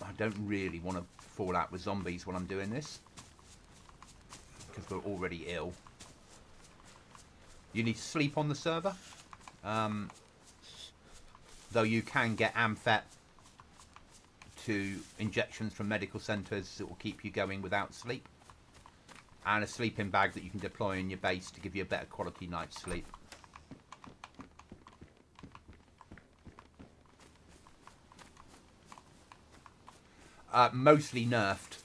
I don't really want to fall out with zombies when I'm doing this, because we're already ill. You need to sleep on the server, though you can get amphet to injections from medical centres that will keep you going without sleep, and a sleeping bag that you can deploy in your base to give you a better quality night's sleep. Mostly nerfed,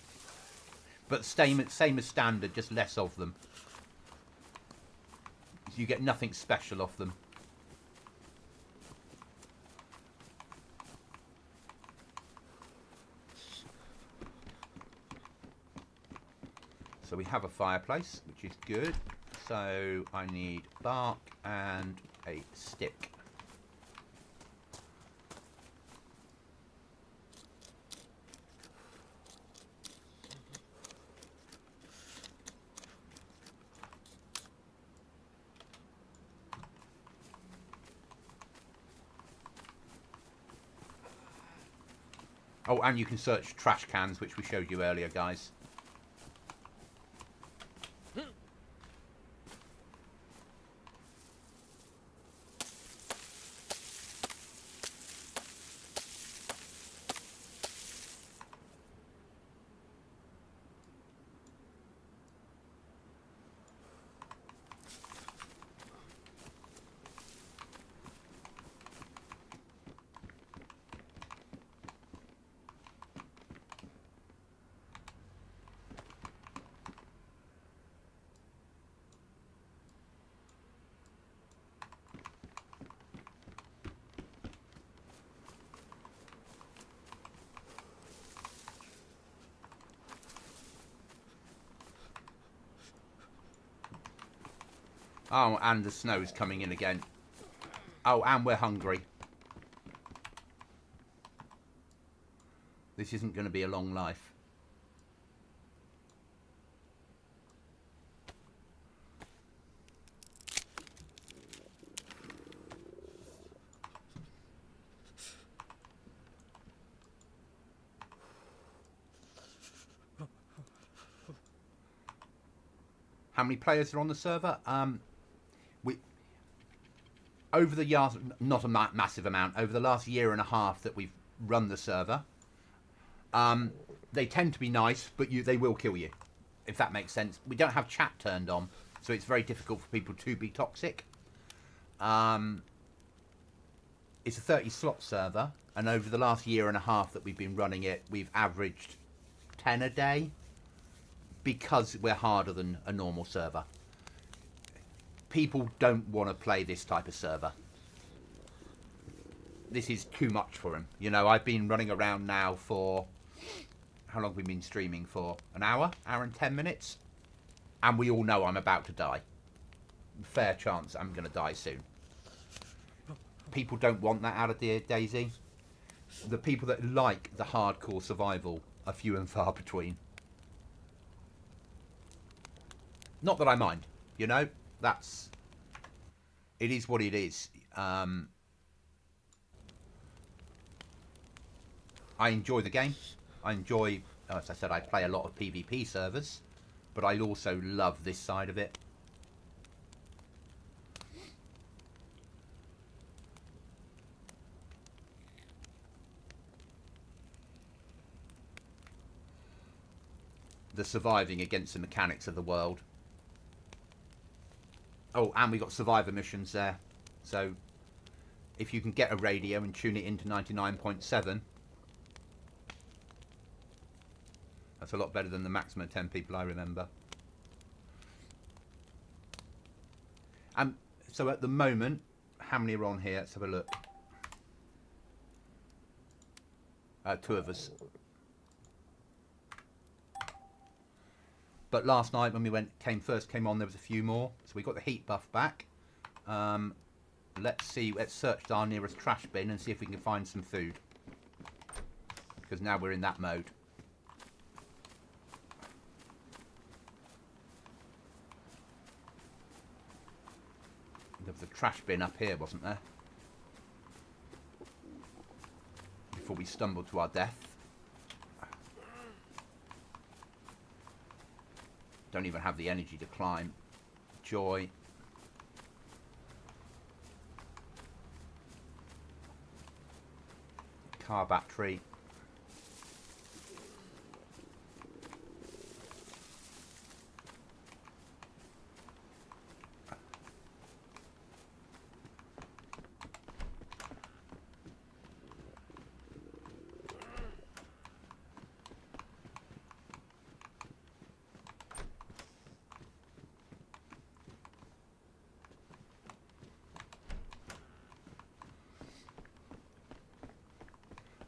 but same as standard, just less of them. You get nothing special off them. So we have a fireplace, which is good. So I need bark and a stick. Oh, and you can search trash cans, which we showed you earlier, guys. Oh, and the snow is coming in again. Oh, and we're hungry. This isn't going to be a long life. How many players are on the server? Over the years, not a massive amount, over the last year and a half that we've run the server, they tend to be nice, but they will kill you, if that makes sense. We don't have chat turned on, so it's very difficult for people to be toxic. It's a 30-slot server, and over the last year and a half that we've been running it, we've averaged 10 a day, because we're harder than a normal server. People don't want to play this type of server. This is too much for them. You know, I've been running around now for... How long have we been streaming for? An hour? Hour and 10 minutes? And we all know I'm about to die. Fair chance I'm going to die soon. People don't want that out of DayZ. The people that like the hardcore survival are few and far between. Not that I mind, you know? It is what it is. I enjoy the game. I enjoy, as I said, I play a lot of PvP servers, but I also love this side of it. The surviving against the mechanics of the world. Oh, and we got survivor missions there. So if you can get a radio and tune it into 99.7, that's a lot better than the maximum of 10 people I remember. So at the moment, how many are on here? Let's have a look. 2 of us. But last night when we first came on, there was a few more. So we got the heat buff back. Let's search our nearest trash bin and see if we can find some food. Because now we're in that mode. There was a trash bin up here, wasn't there? Before we stumbled to our death. Don't even have the energy to climb. Joy. Car battery.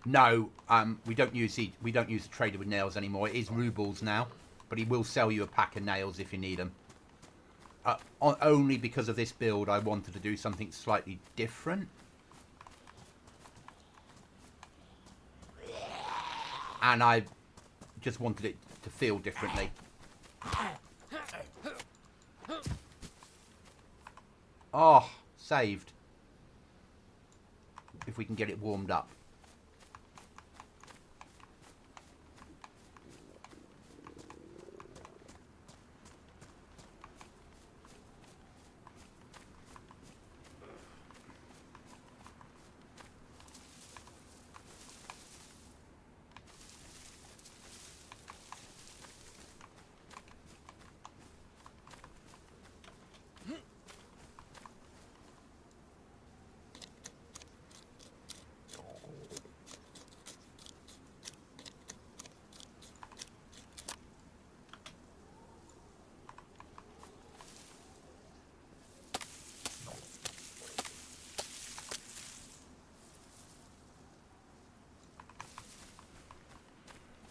No, we don't use the trader with nails anymore. It is rubles now, but he will sell you a pack of nails if you need them. Only because of this build, I wanted to do something slightly different, and I just wanted it to feel differently. Oh, saved. If we can get it warmed up.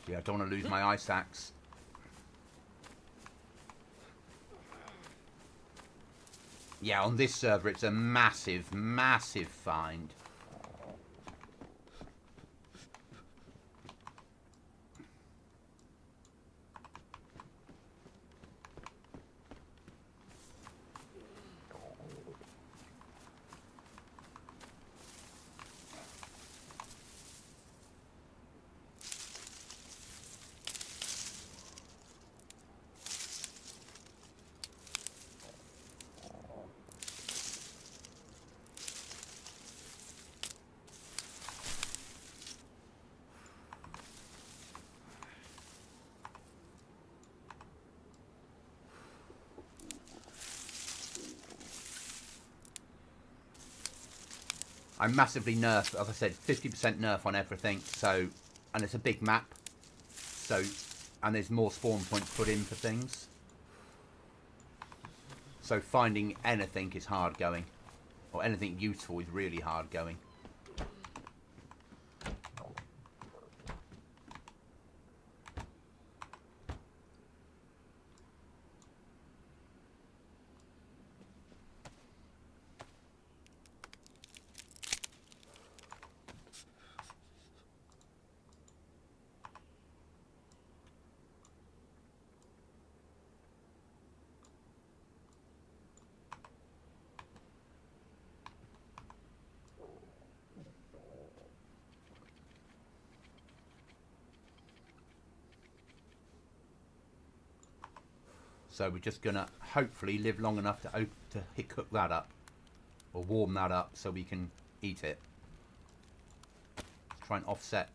Yeah, I don't want to lose my ice axe. Yeah, on this server it's a massive, massive find. I'm massively nerfed, as I said, 50% nerf on everything, so, and it's a big map, so, and there's more spawn points put in for things. So finding anything is hard going, or anything useful is really hard going. So we're just gonna hopefully live long enough to cook that up, or warm that up, so we can eat it. Try and offset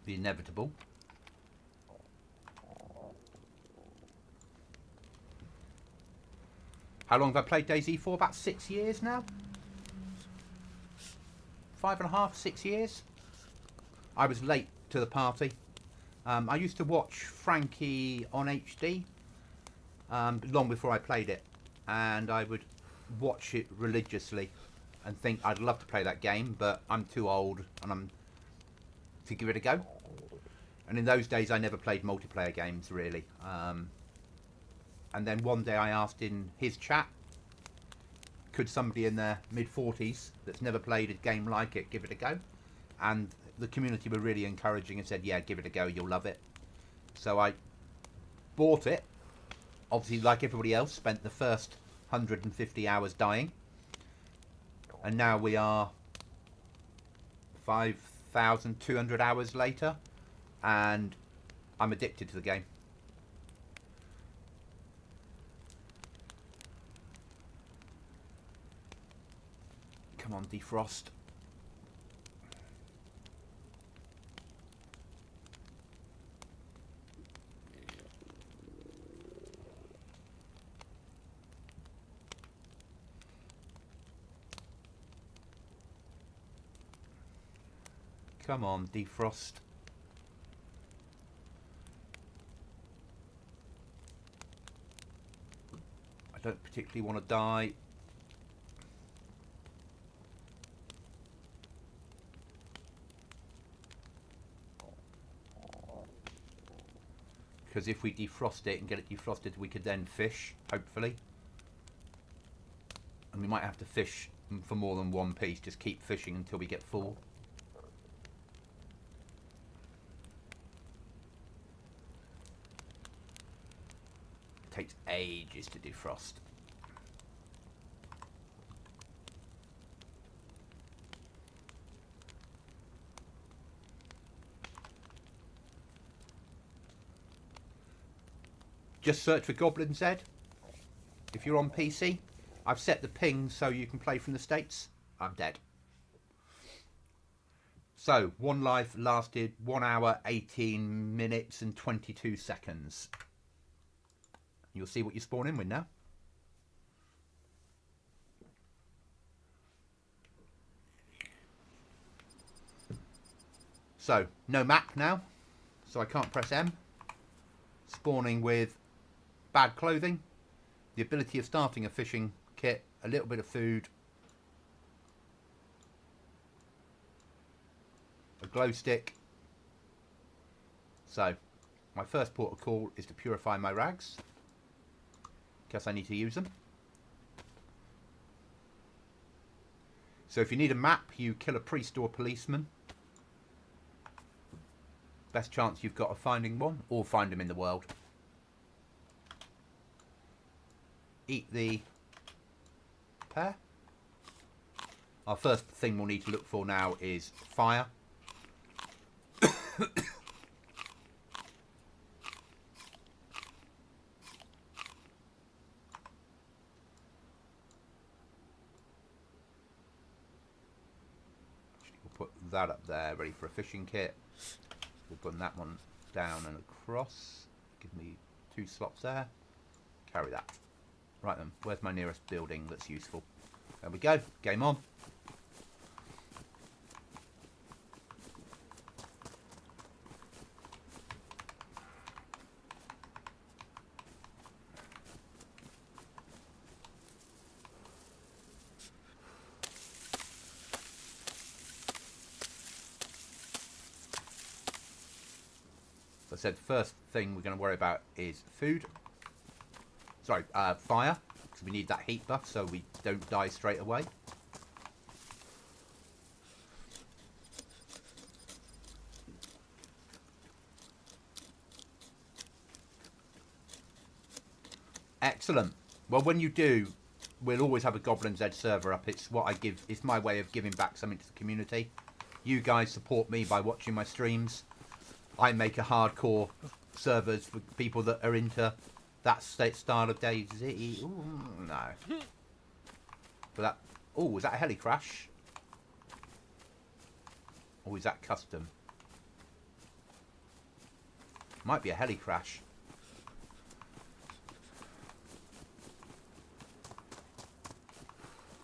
the inevitable. How long have I played DayZ for? About 6 years now. 5.5, 6 years. I was late to the party. I used to watch Frankie on HD long before I played it, and I would watch it religiously and think I'd love to play that game, but I'm too old and to give it a go. And in those days I never played multiplayer games really. And then one day I asked in his chat, could somebody in their mid-40s that's never played a game like it give it a go? And the community were really encouraging and said, yeah, give it a go, you'll love it. So I bought it. Obviously, like everybody else, spent the first 150 hours dying. And now we are 5,200 hours later, and I'm addicted to the game. Come on, defrost. Come on, defrost. I don't particularly want to die. Because if we defrost it and get it defrosted, we could then fish, hopefully. And we might have to fish for more than one piece. Just keep fishing until we get full. Takes ages to defrost. Just search for Goblin DayZ if you're on PC. I've set the ping so you can play from the States. I'm dead. So, one life lasted 1 hour, 18 minutes and 22 seconds. You'll see what you spawn in with now. So, no map now, so I can't press M. Spawning with bad clothing, the ability of starting a fishing kit, a little bit of food, a glow stick. So, my first port of call is to purify my rags, because I need to use them. So if you need a map, you kill a priest or a policeman. Best chance you've got of finding one, or find them in the world. Eat the pear. Our first thing we'll need to look for now is fire. Put that up there, ready for a fishing kit. We'll put that one down and across. Give me 2 slots there. Carry that. Right then, where's my nearest building that's useful? There we go, game on. I said the first thing we're going to worry about is food. Sorry, fire. Because we need that heat buff so we don't die straight away. Excellent. Well, when you do, we'll always have a Goblin DayZ server up. It's what I give. It's my way of giving back something to the community. You guys support me by watching my streams. I make a hardcore servers for people that are into that style of DayZ. Ooh, no. But that... Oh, was that a heli crash? Or is that custom? Might be a heli crash.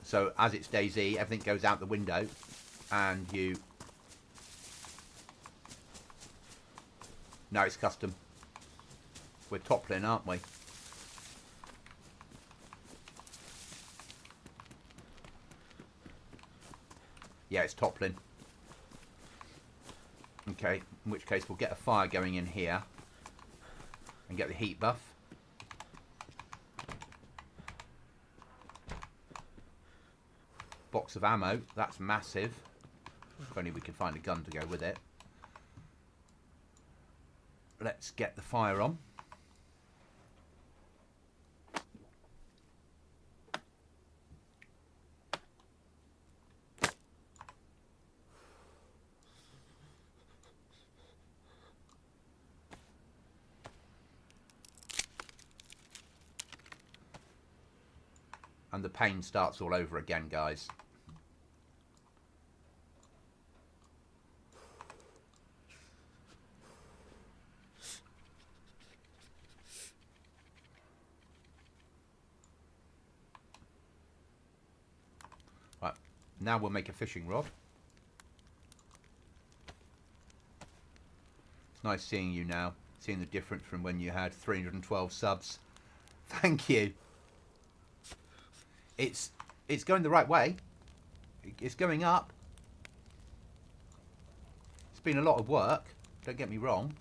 So as it's DayZ, everything goes out the window and you... No, it's custom. We're toppling, aren't we? Yeah, it's toppling. Okay, in which case we'll get a fire going in here and get the heat buff. Box of ammo, that's massive. If only we can find a gun to go with it. Let's get the fire on. And the pain starts all over again, guys. Right, now we'll make a fishing rod. It's nice seeing you now, seeing the difference from when you had 312 subs. Thank you. It's going the right way. It's going up. It's been a lot of work, don't get me wrong.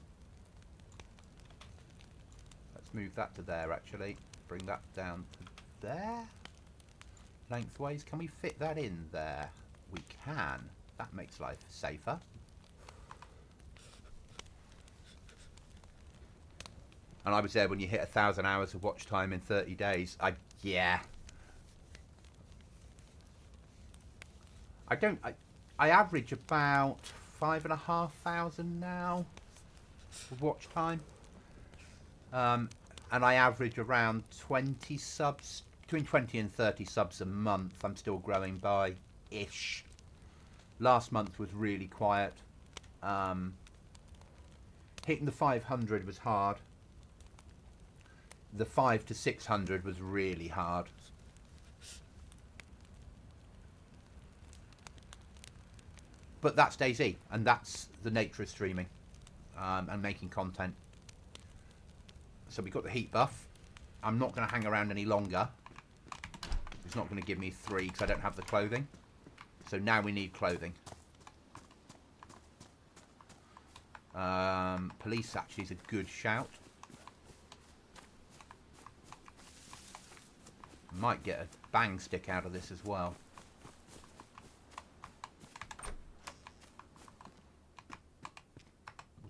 Let's move that to there, actually. Bring that down to there. Lengthways, can we fit that in there? We can. That makes life safer. And I was there when you hit 1,000 hours of watch time in 30 days. Yeah. I average about 5,500 now of watch time. And I average around 20 subs, between 20 and 30 subs a month. I'm still growing by-ish. Last month was really quiet. Hitting the 500 was hard. The 500 to 600 was really hard. But that's DayZ, and that's the nature of streaming and making content. So we've got the heat buff. I'm not going to hang around any longer. It's not going to give me 3 because I don't have the clothing. So now we need clothing. Police actually is a good shout. Might get a bang stick out of this as well.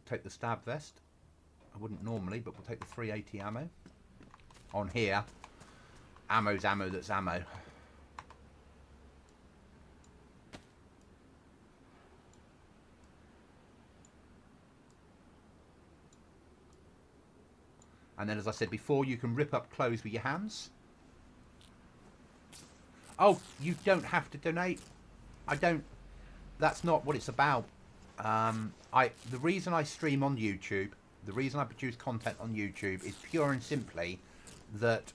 Take the stab vest. I wouldn't normally, but we'll take the 380 ammo. On here, ammo's ammo that's ammo. And then, as I said before, you can rip up clothes with your hands. Oh, you don't have to donate. I don't. That's not what it's about. The reason I stream on YouTube, the reason I produce content on YouTube is pure and simply that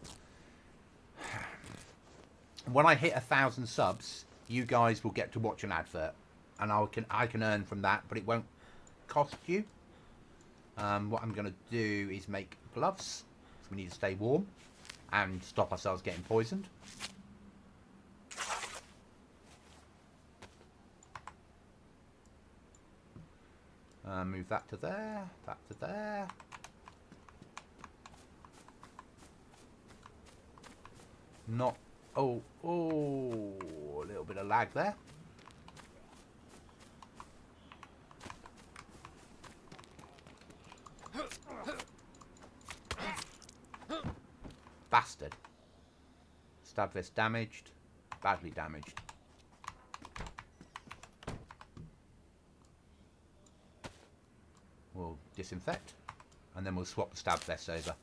when I hit 1,000 subs, you guys will get to watch an advert, and I can earn from that, but it won't cost you. What I'm going to do is make gloves. So we need to stay warm and stop ourselves getting poisoned. Move that to there, that to there. Not, oh, a little bit of lag there. Bastard. Stab vest damaged, badly damaged. We'll disinfect and then we'll swap the stab vests over.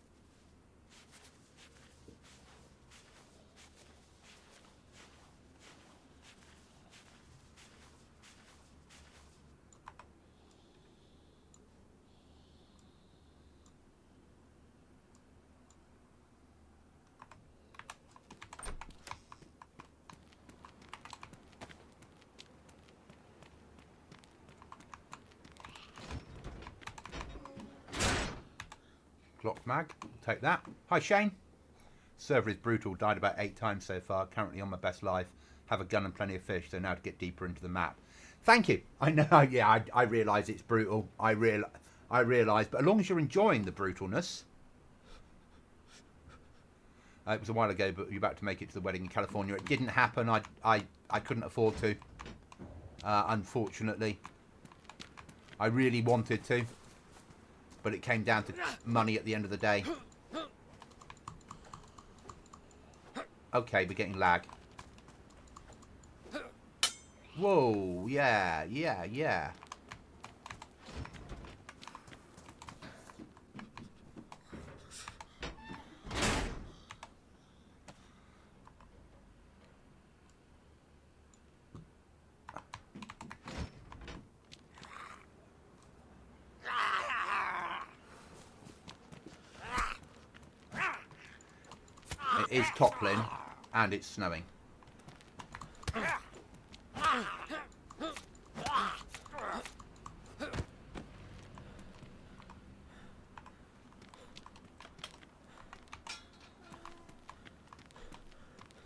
Clock mag, take that. Hi Shane. Server is brutal, died about 8 times so far, currently on my best life. Have a gun and plenty of fish, so now to get deeper into the map. Thank you. I know, yeah, I realise it's brutal. I realise, but as long as you're enjoying the brutalness. It was a while ago, but you're about to make it to the wedding in California. It didn't happen. I couldn't afford to, unfortunately. I really wanted to, but it came down to money at the end of the day. Okay, we're getting lag. Whoa, yeah. It is toppling and it's snowing.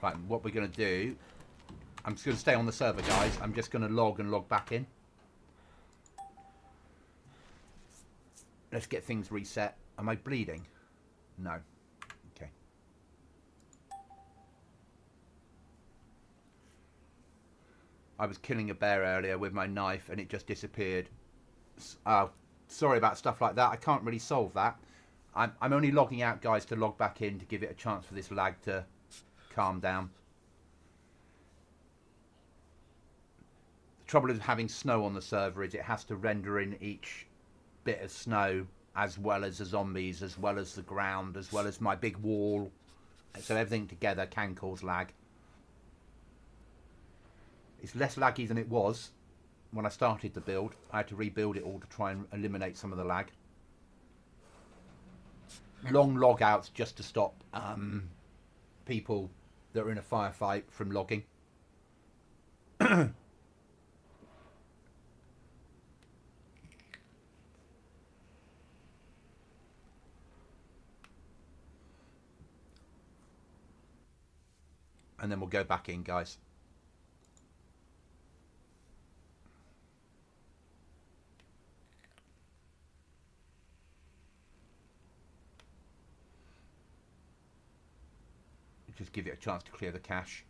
Right, what we're going to do, I'm just going to stay on the server, guys. I'm just going to log and log back in. Let's get things reset. Am I bleeding? No. Okay. I was killing a bear earlier with my knife and it just disappeared. Sorry about stuff like that. I can't really solve that. I'm only logging out, guys, to log back in to give it a chance for this lag to calm down. The trouble with having snow on the server is it has to render in each bit of snow, as well as the zombies, as well as the ground, as well as my big wall. So everything together can cause lag. It's less laggy than it was when I started the build. I had to rebuild it all to try and eliminate some of the lag. Long log outs just to stop people that are in a firefight from logging. And then we'll go back in, guys. Just give it a chance to clear the cache.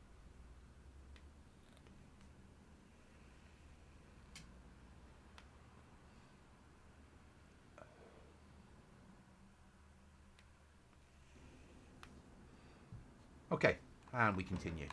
Okay, and we continue.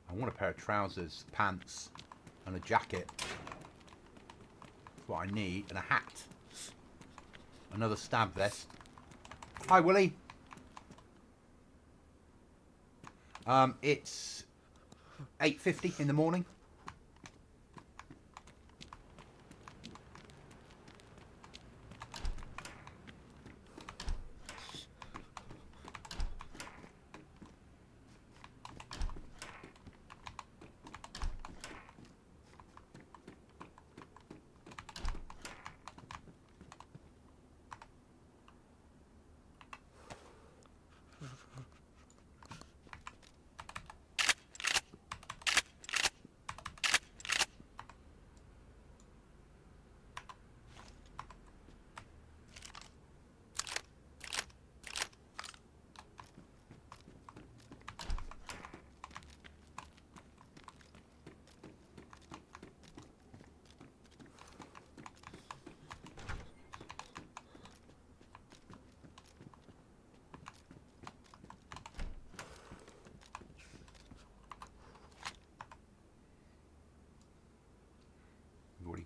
I want a pair of trousers, pants, and a jacket. That's what I need, and a hat. Another stab vest. Hi, Willie. It's 8:50 in the morning.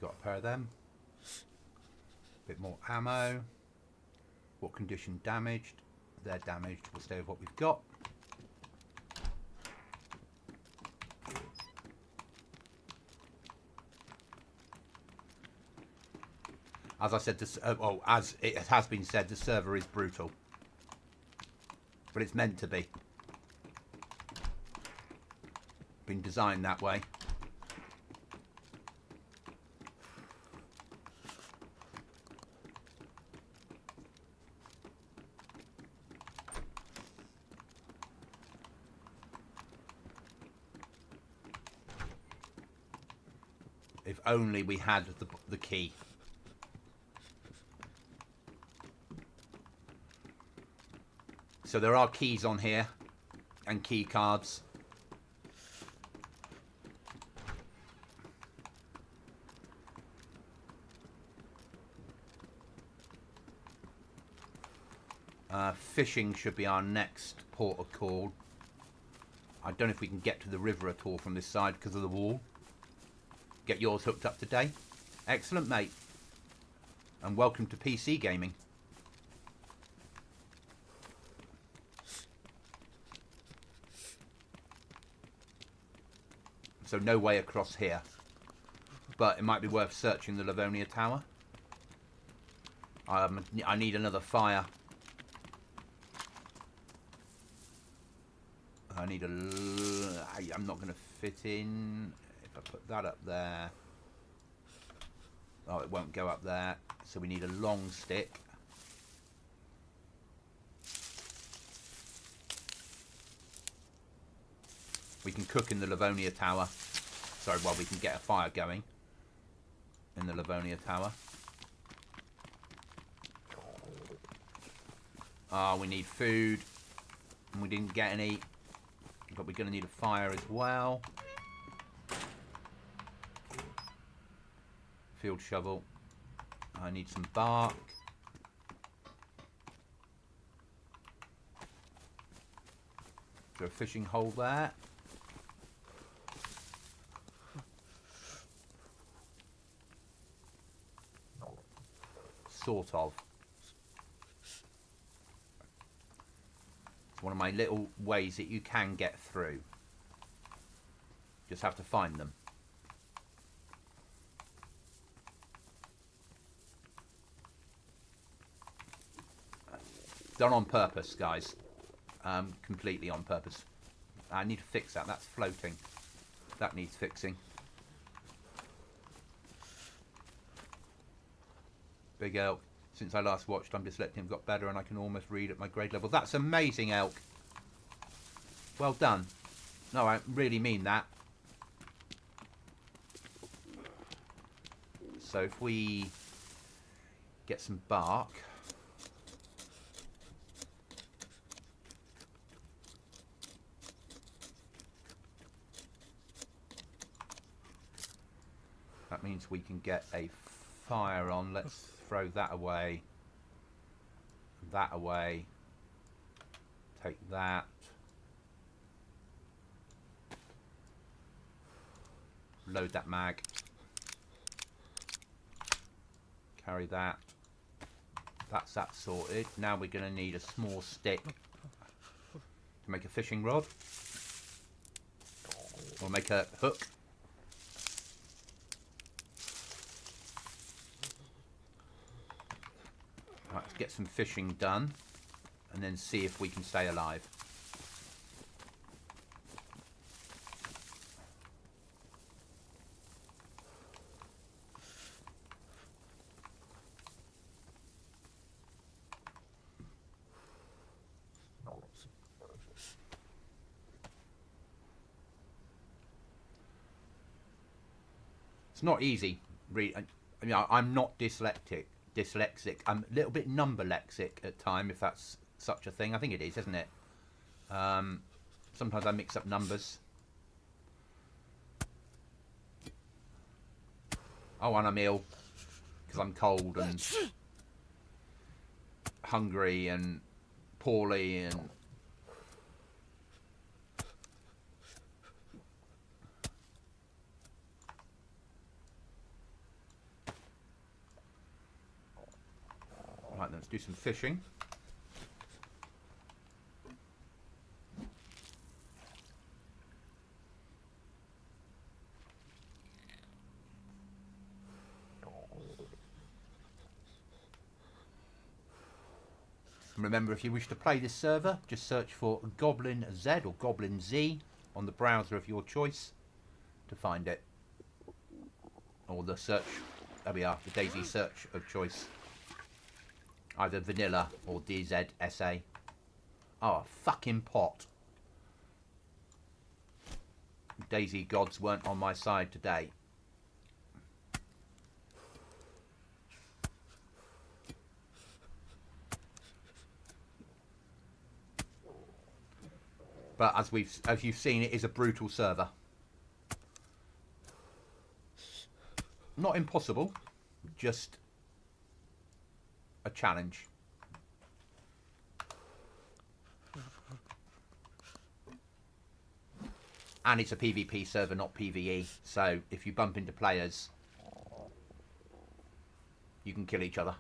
got a pair of them. Bit more ammo. What condition damaged? They're damaged. We'll stay with what we've got. As I said, as it has been said, the server is brutal. But it's meant to be. Been designed that way. If only we had the key. So there are keys on here and key cards. Fishing should be our next port of call. I don't know if we can get to the river at all from this side because of the wall. Get yours hooked up today. Excellent, mate. And welcome to PC gaming. So no way across here. But it might be worth searching the Livonia Tower. I need another fire. I need I'm not going to fit in. If I put that up there. Oh, it won't go up there. So we need a long stick. We can cook in the Livonia Tower. Sorry, well, we can get a fire going in the Livonia Tower. Ah, we need food. And we didn't get any. But we're going to need a fire as well. Field shovel. I need some bark. Is there a fishing hole there? Sort of. It's one of my little ways that you can get through. Just have to find them. Done on purpose, guys. Completely on purpose. I need to fix that. That's floating. That needs fixing. Big elk. Since I last watched, I'm dyslexic and got better and I can almost read at my grade level. That's amazing, elk. Well done. No, I really mean that. So if we get some bark. That means we can get a fire on. Let's throw that away. That away. Take that. Load that mag. Carry that. That's that sorted. Now we're going to need a small stick to make a fishing rod. Or make a hook. Right, let's get some fishing done and then see if we can stay alive. It's not easy. I mean, I'm not dyslexic. I'm a little bit numberlexic at time, if that's such a thing. I think it is, isn't it? Sometimes I mix up numbers. Oh, and I'm ill because I'm cold and hungry and poorly and do some fishing. Remember, if you wish to play this server, just search for Goblin Z or Goblin Z on the browser of your choice to find it. Or the search, there we are, the DayZ search of choice. Either vanilla or DZSA. Oh, a fucking pot. DayZ gods weren't on my side today. But as you've seen, it is a brutal server. Not impossible, just a challenge. And it's a PvP server, not PvE. So if you bump into players, you can kill each other.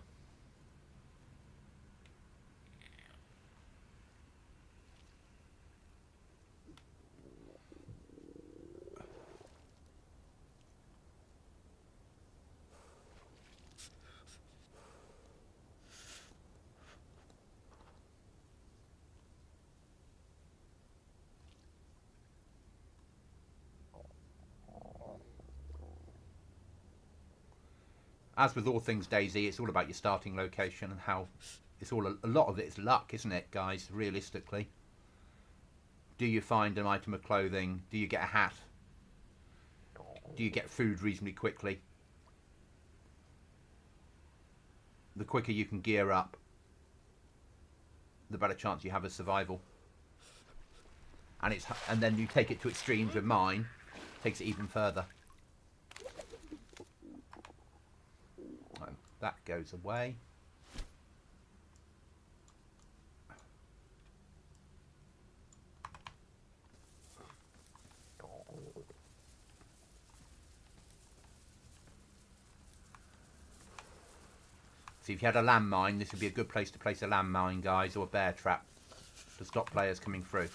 As with all things DayZ, it's all about your starting location and how it's all a lot of it is luck, isn't it, guys? Realistically, do you find an item of clothing? Do you get a hat? Do you get food reasonably quickly? The quicker you can gear up, the better chance you have of survival. And then you take it to extremes with mine, takes it even further. That goes away. So if you had a landmine, this would be a good place to place a landmine, guys, or a bear trap to stop players coming through.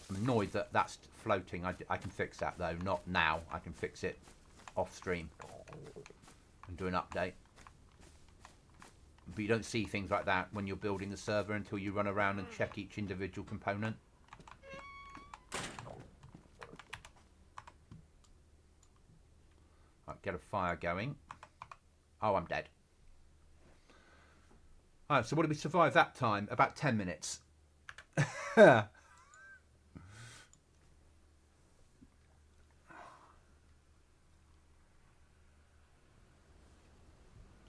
I'm annoyed that that's floating. I can fix that though, not now. I can fix it off stream and do an update. But you don't see things like that when you're building the server until you run around and check each individual component. Right, get a fire going. Oh, I'm dead. Alright, so what did we survive that time? About 10 minutes. Let's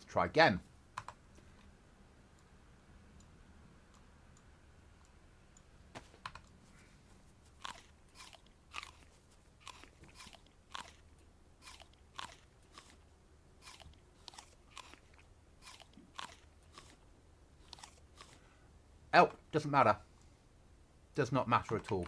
try again. Oh, doesn't matter. Does not matter at all.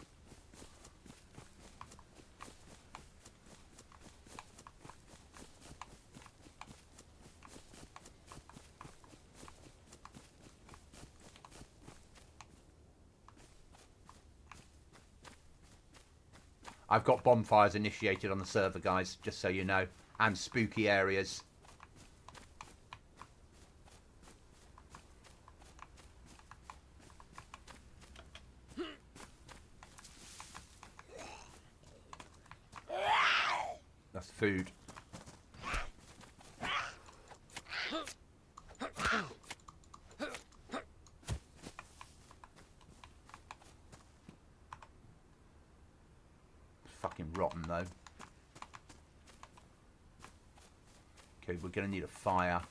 I've got bonfires initiated on the server, guys, just so you know, and spooky areas. That's food. Fucking rotten though. Okay, we're gonna need a fire.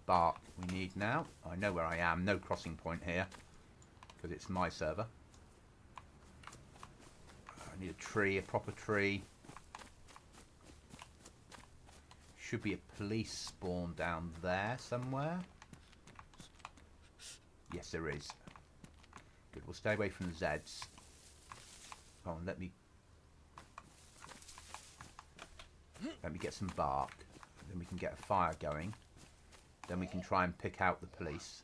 Bark we need now. I know where I am. No crossing point here because it's my server. I need a tree, a proper tree. should be a police spawn down there somewhere. Yes, there is. Good, we'll stay away from the Zeds. Come on, let me get some bark. Then we can get a fire going. Then we can try and pick out the police.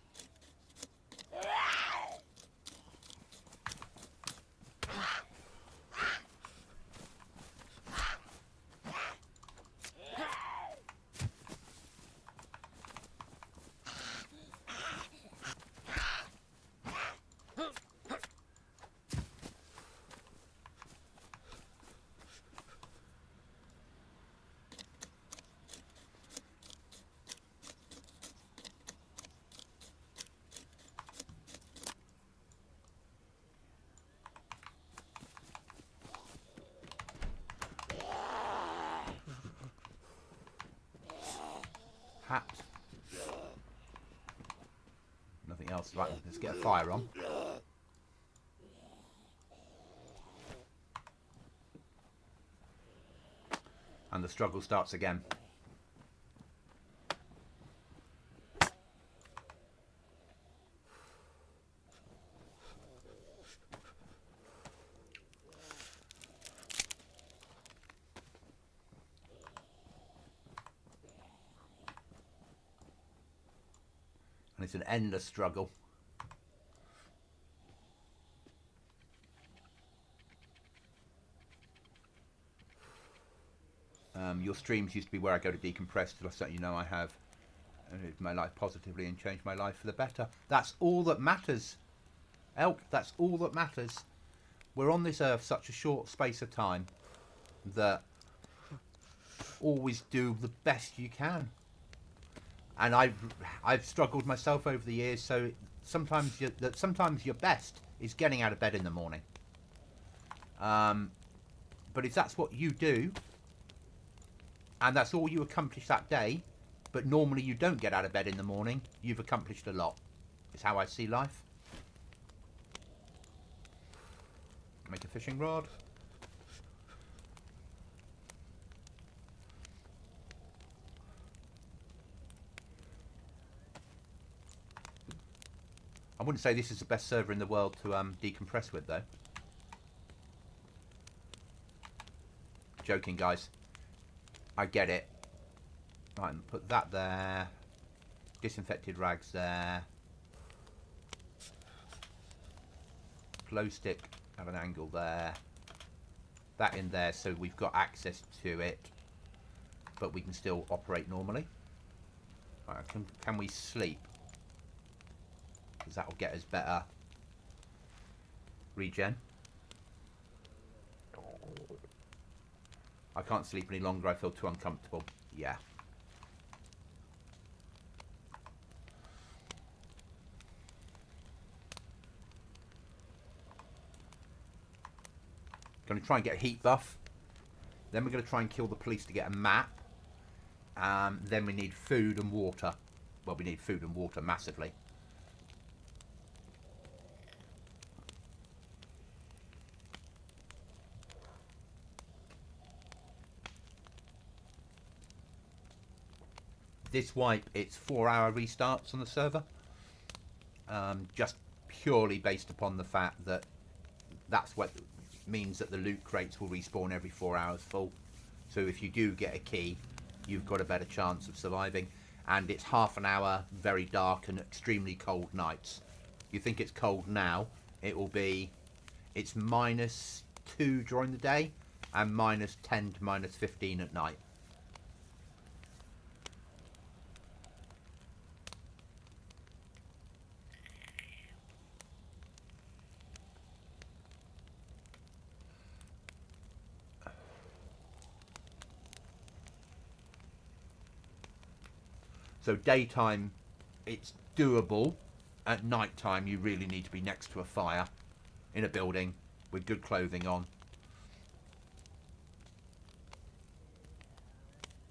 Hat. Nothing else. Right, let's get a fire on. And the struggle starts again. And it's an endless struggle. Your streams used to be where I go to decompress, till I let you know I have lived my life positively and changed my life for the better. That's all that matters. Elk, that's all that matters. We're on this earth such a short space of time that always do the best you can. And I've struggled myself over the years, so sometimes your best is getting out of bed in the morning. But if that's what you do, and that's all you accomplish that day, but normally you don't get out of bed in the morning, you've accomplished a lot. It's how I see life. Make a fishing rod. I wouldn't say this is the best server in the world to decompress with, though. Joking, guys. I get it. Right, and put that there. Disinfected rags there. Glow stick at an angle there. That in there so we've got access to it, but we can still operate normally. Right, can we sleep? Because that will get us better regen. I can't sleep any longer, I feel too uncomfortable. Yeah. Going to try and get a heat buff. Then we're going to try and kill the police to get a map. Then we need food and water. Well, we need food and water massively. This wipe, it's 4-hour restarts on the server. Just purely based upon the fact that that's what means that the loot crates will respawn every 4 hours full. So if you do get a key, you've got a better chance of surviving. And it's half an hour, very dark and extremely cold nights. You think it's cold now, it will be, it's -2 during the day and -10 to -15 at night. So daytime, it's doable. At night time, you really need to be next to a fire in a building with good clothing on.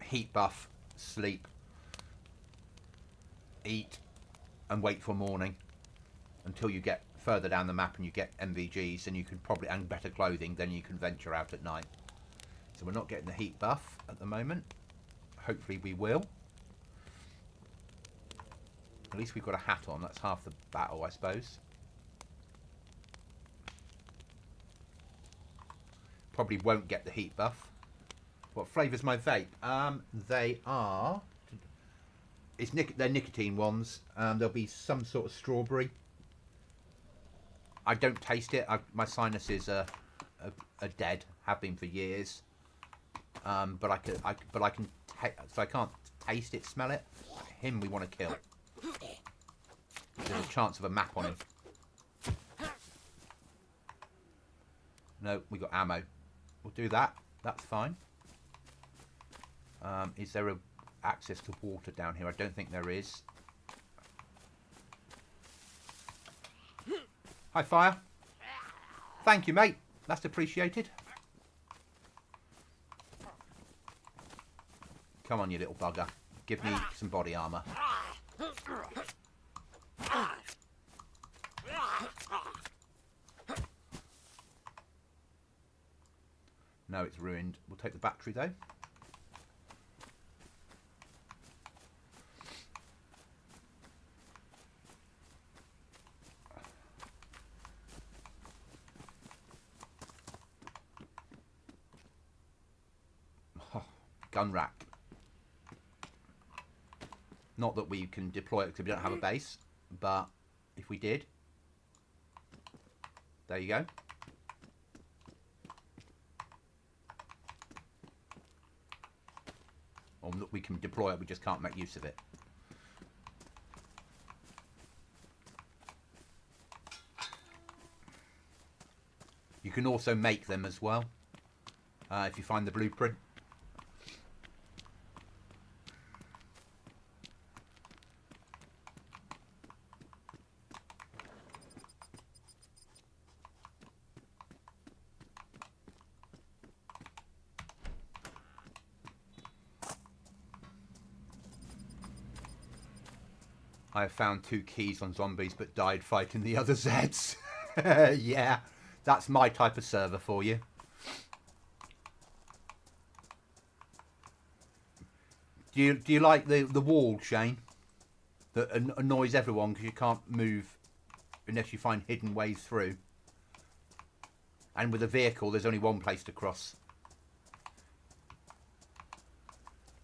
Heat buff, sleep, eat, and wait for morning until you get further down the map and you get MVGs, and you can probably, and better clothing, then you can venture out at night. So we're not getting the heat buff at the moment. hopefully we will. At least we've got a hat on. That's half the battle, I suppose. Probably won't get the heat buff. What flavour's my vape? They are... they're nicotine ones. There'll be some sort of strawberry. I don't taste it. My sinuses are dead. Have been for years. But I can. So I can't taste it, smell it. Him, we want to kill. There's a chance of a map on him. No, we got ammo. We'll do that. That's fine. Is there access to water down here? I don't think there is. Hi, fire. Thank you, mate. That's appreciated. Come on, you little bugger. Give me some body armour. No, it's ruined. We'll take the battery, though. Oh, gun rack. Not that we can deploy it because we don't have a base, but if we did, there you go. Or we can deploy it, we just can't make use of it. You can also make them as well, if you find the blueprint. I have found 2 keys on zombies but died fighting the other Zeds. Yeah, that's my type of server for you. Do you like the wall, Shane? That annoys everyone because you can't move unless you find hidden ways through. And with a vehicle, there's only one place to cross.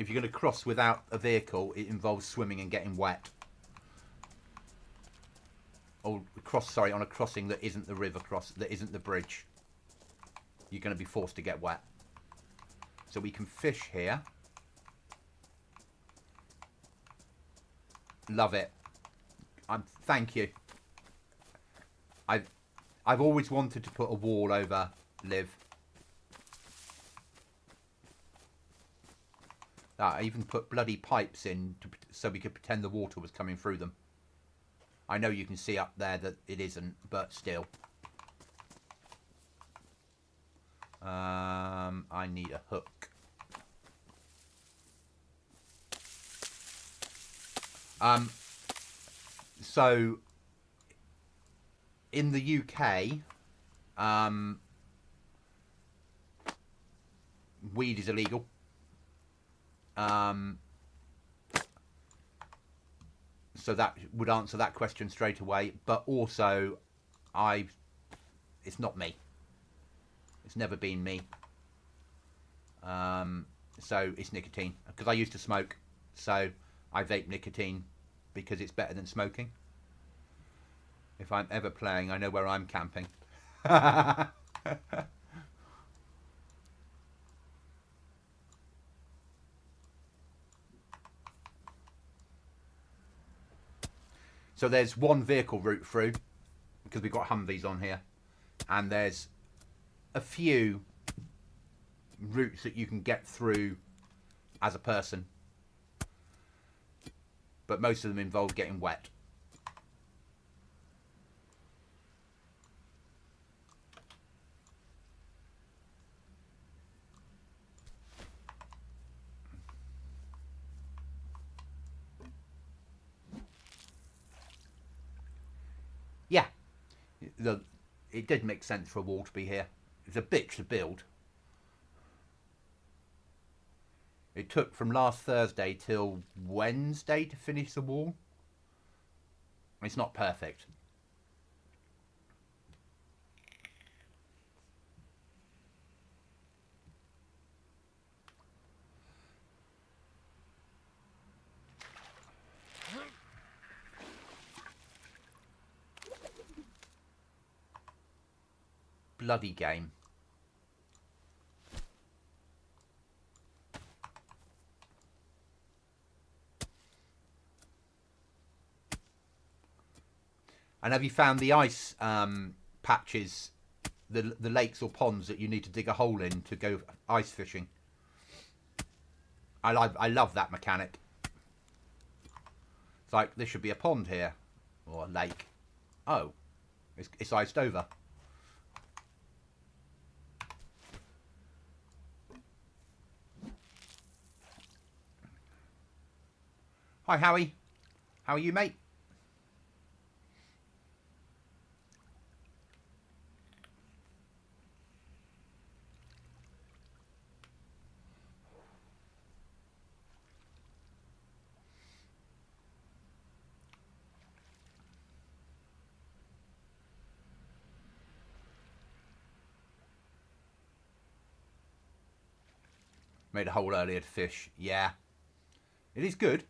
If you're going to cross without a vehicle, it involves swimming and getting wet. Or on a crossing that isn't the river that isn't the bridge. You're going to be forced to get wet. So we can fish here. Love it. Thank you. I've always wanted to put a wall over Liv. I even put bloody pipes in so we could pretend the water was coming through them. I know you can see up there that it isn't, but still. I need a hook. So, in the UK, weed is illegal. So that would answer that question straight away. But also, it's not me. It's never been me. So it's nicotine. Because I used to smoke. So I vape nicotine because it's better than smoking. If I'm ever playing, I know where I'm camping. So there's one vehicle route through, because we've got Humvees on here. And there's a few routes that you can get through as a person. But most of them involve getting wet. Yeah, it did make sense for a wall to be here. It's a bitch to build. It took from last Thursday till Wednesday to finish the wall. It's not perfect. Bloody game. And have you found the ice patches, the lakes or ponds that you need to dig a hole in to go ice fishing? I love that mechanic. It's like, there should be a pond here, or a lake. Oh, it's iced over. Hi, Howie. How are you, mate? Made a hole earlier to fish. Yeah. It is good.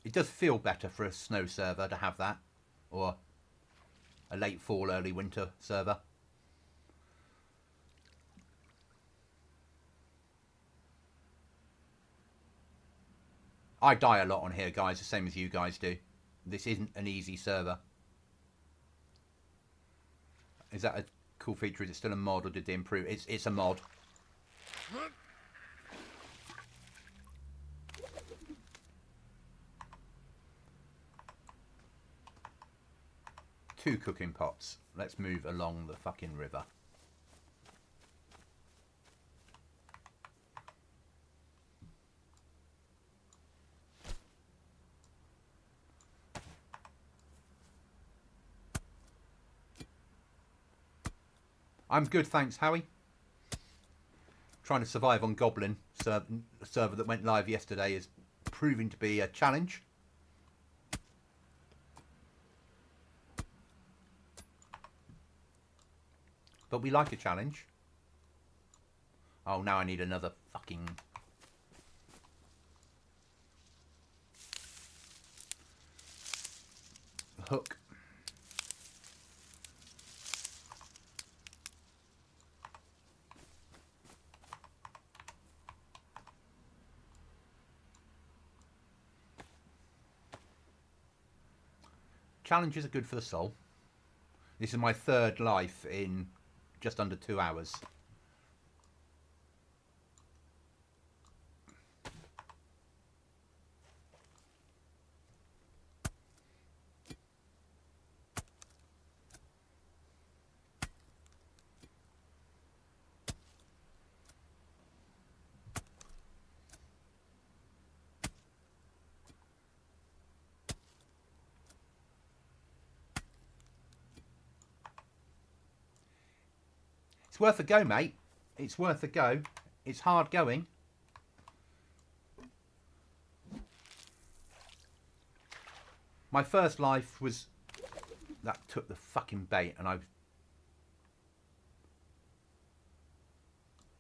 It does feel better for a snow server to have that. Or a late fall, early winter server. I die a lot on here, guys, the same as you guys do. This isn't an easy server. Is that a cool feature? Is it still a mod, or did they improve? It's a mod. Two cooking pots. Let's move along the fucking river. I'm good, thanks, Howie. Trying to survive on Goblin, server that went live yesterday, is proving to be a challenge. But we like a challenge. Oh, now I need another fucking... hook. Challenges are good for the soul. This is my third life in just under 2 hours. It's worth a go, mate. It's worth a go. It's hard going. My first life was... that took the fucking bait, and I...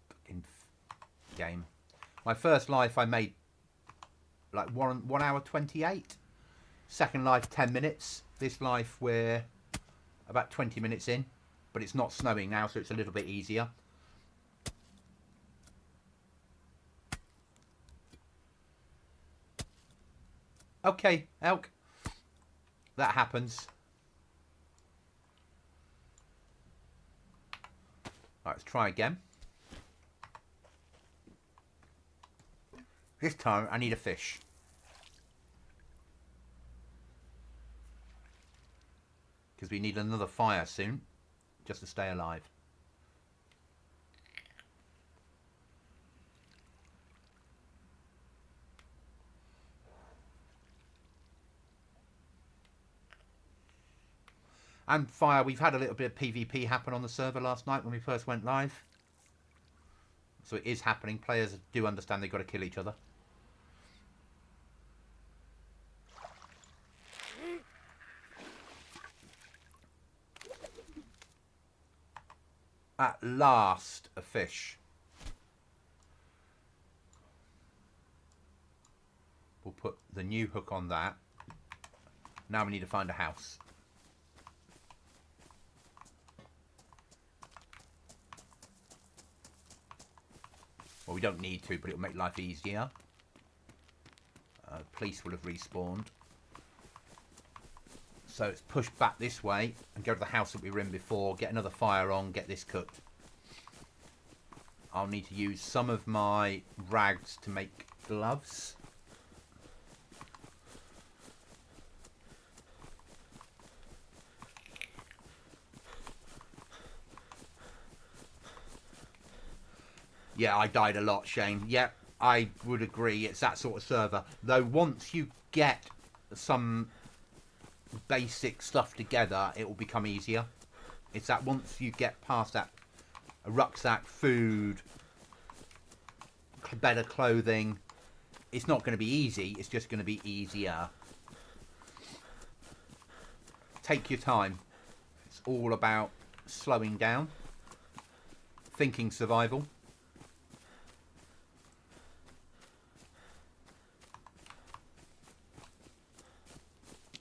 fucking game. My first life I made like 1 hour 28. Second life 10 minutes. This life we're about 20 minutes in. But it's not snowing now, so it's a little bit easier. Okay, elk. That happens. Right, let's try again. This time I need a fish. Because we need another fire soon. Just to stay alive. And fire, we've had a little bit of PvP happen on the server last night when we first went live. So it is happening. Players do understand they've got to kill each other. At last, a fish. We'll put the new hook on that. Now we need to find a house. Well, we don't need to, but it'll make life easier. Police will have respawned. So it's push back this way and go to the house that we were in before, get another fire on, get this cooked. I'll need to use some of my rags to make gloves. Yeah, I died a lot, Shane. Yeah, I would agree. It's that sort of server. Though once you get some basic stuff together, it will become easier. It's that once you get past that, a rucksack, food, better clothing, it's not going to be easy. It's just going to be easier. Take your time. It's all about slowing down, thinking survival.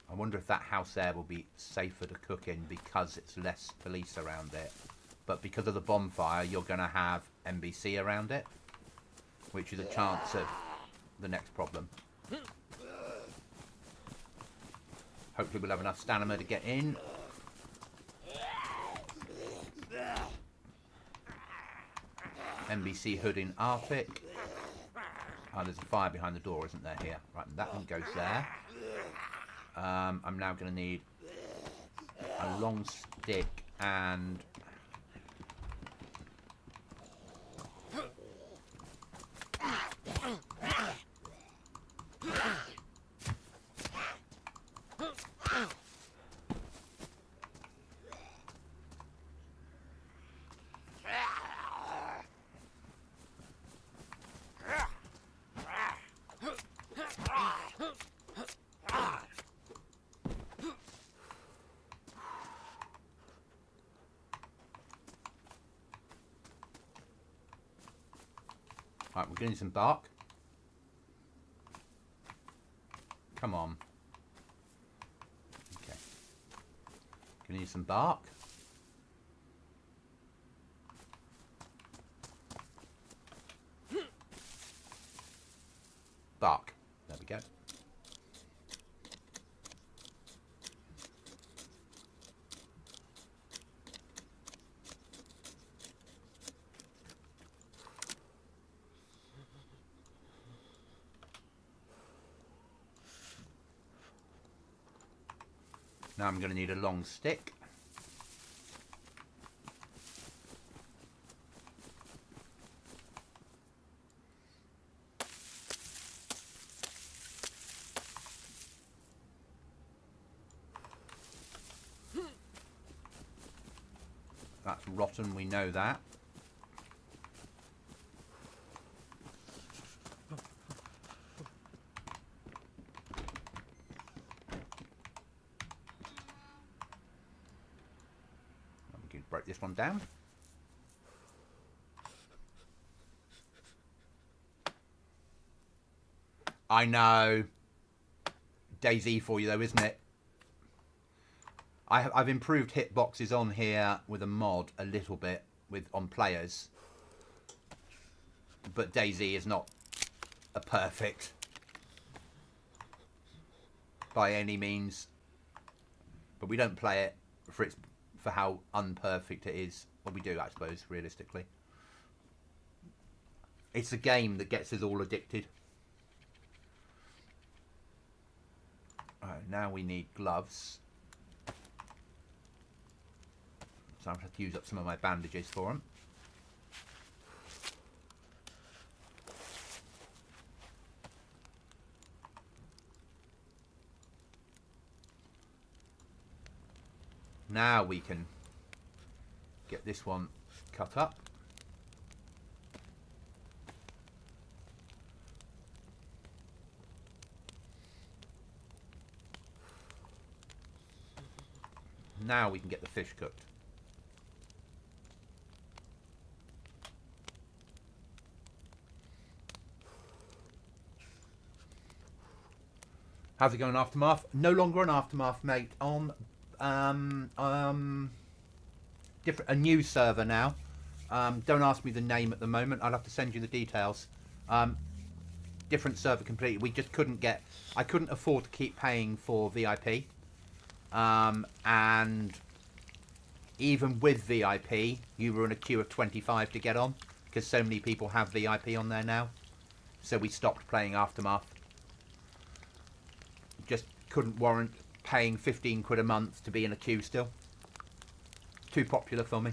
I wonder if that house there will be safer to cook in because it's less police around it. But because of the bonfire, you're going to have NBC around it, which is a chance of the next problem. Hopefully we'll have enough stamina to get in. NBC hood in Arctic. Oh, there's a fire behind the door, isn't there, here? Right, that one goes there. I'm now going to need a long stick and... Right, we're getting some bark. Come on. Okay. Gonna need some bark. Bark. There we go. Now I'm going to need a long stick. That's rotten, we know that. Break this one down. I know. DayZ for you though, isn't it? I've improved hitboxes on here with a mod a little bit on players, but DayZ is not a perfect by any means. But we don't play it for how unperfect it is. Well, we do, I suppose, realistically. It's a game that gets us all addicted. Alright, now we need gloves. So I'm going to have to use up some of my bandages for them. Now we can get this one cut up. Now we can get the fish cooked. How's it going, Aftermath? No longer on Aftermath, mate. On a new server now. Don't ask me the name at the moment. I'll have to send you the details. Different server completely. We just couldn't get. I couldn't afford to keep paying for VIP. And even with VIP, you were in a queue of 25 to get on because so many people have VIP on there now. So we stopped playing Aftermath. Just couldn't warrant paying 15 quid a month to be in a queue still. Too popular for me.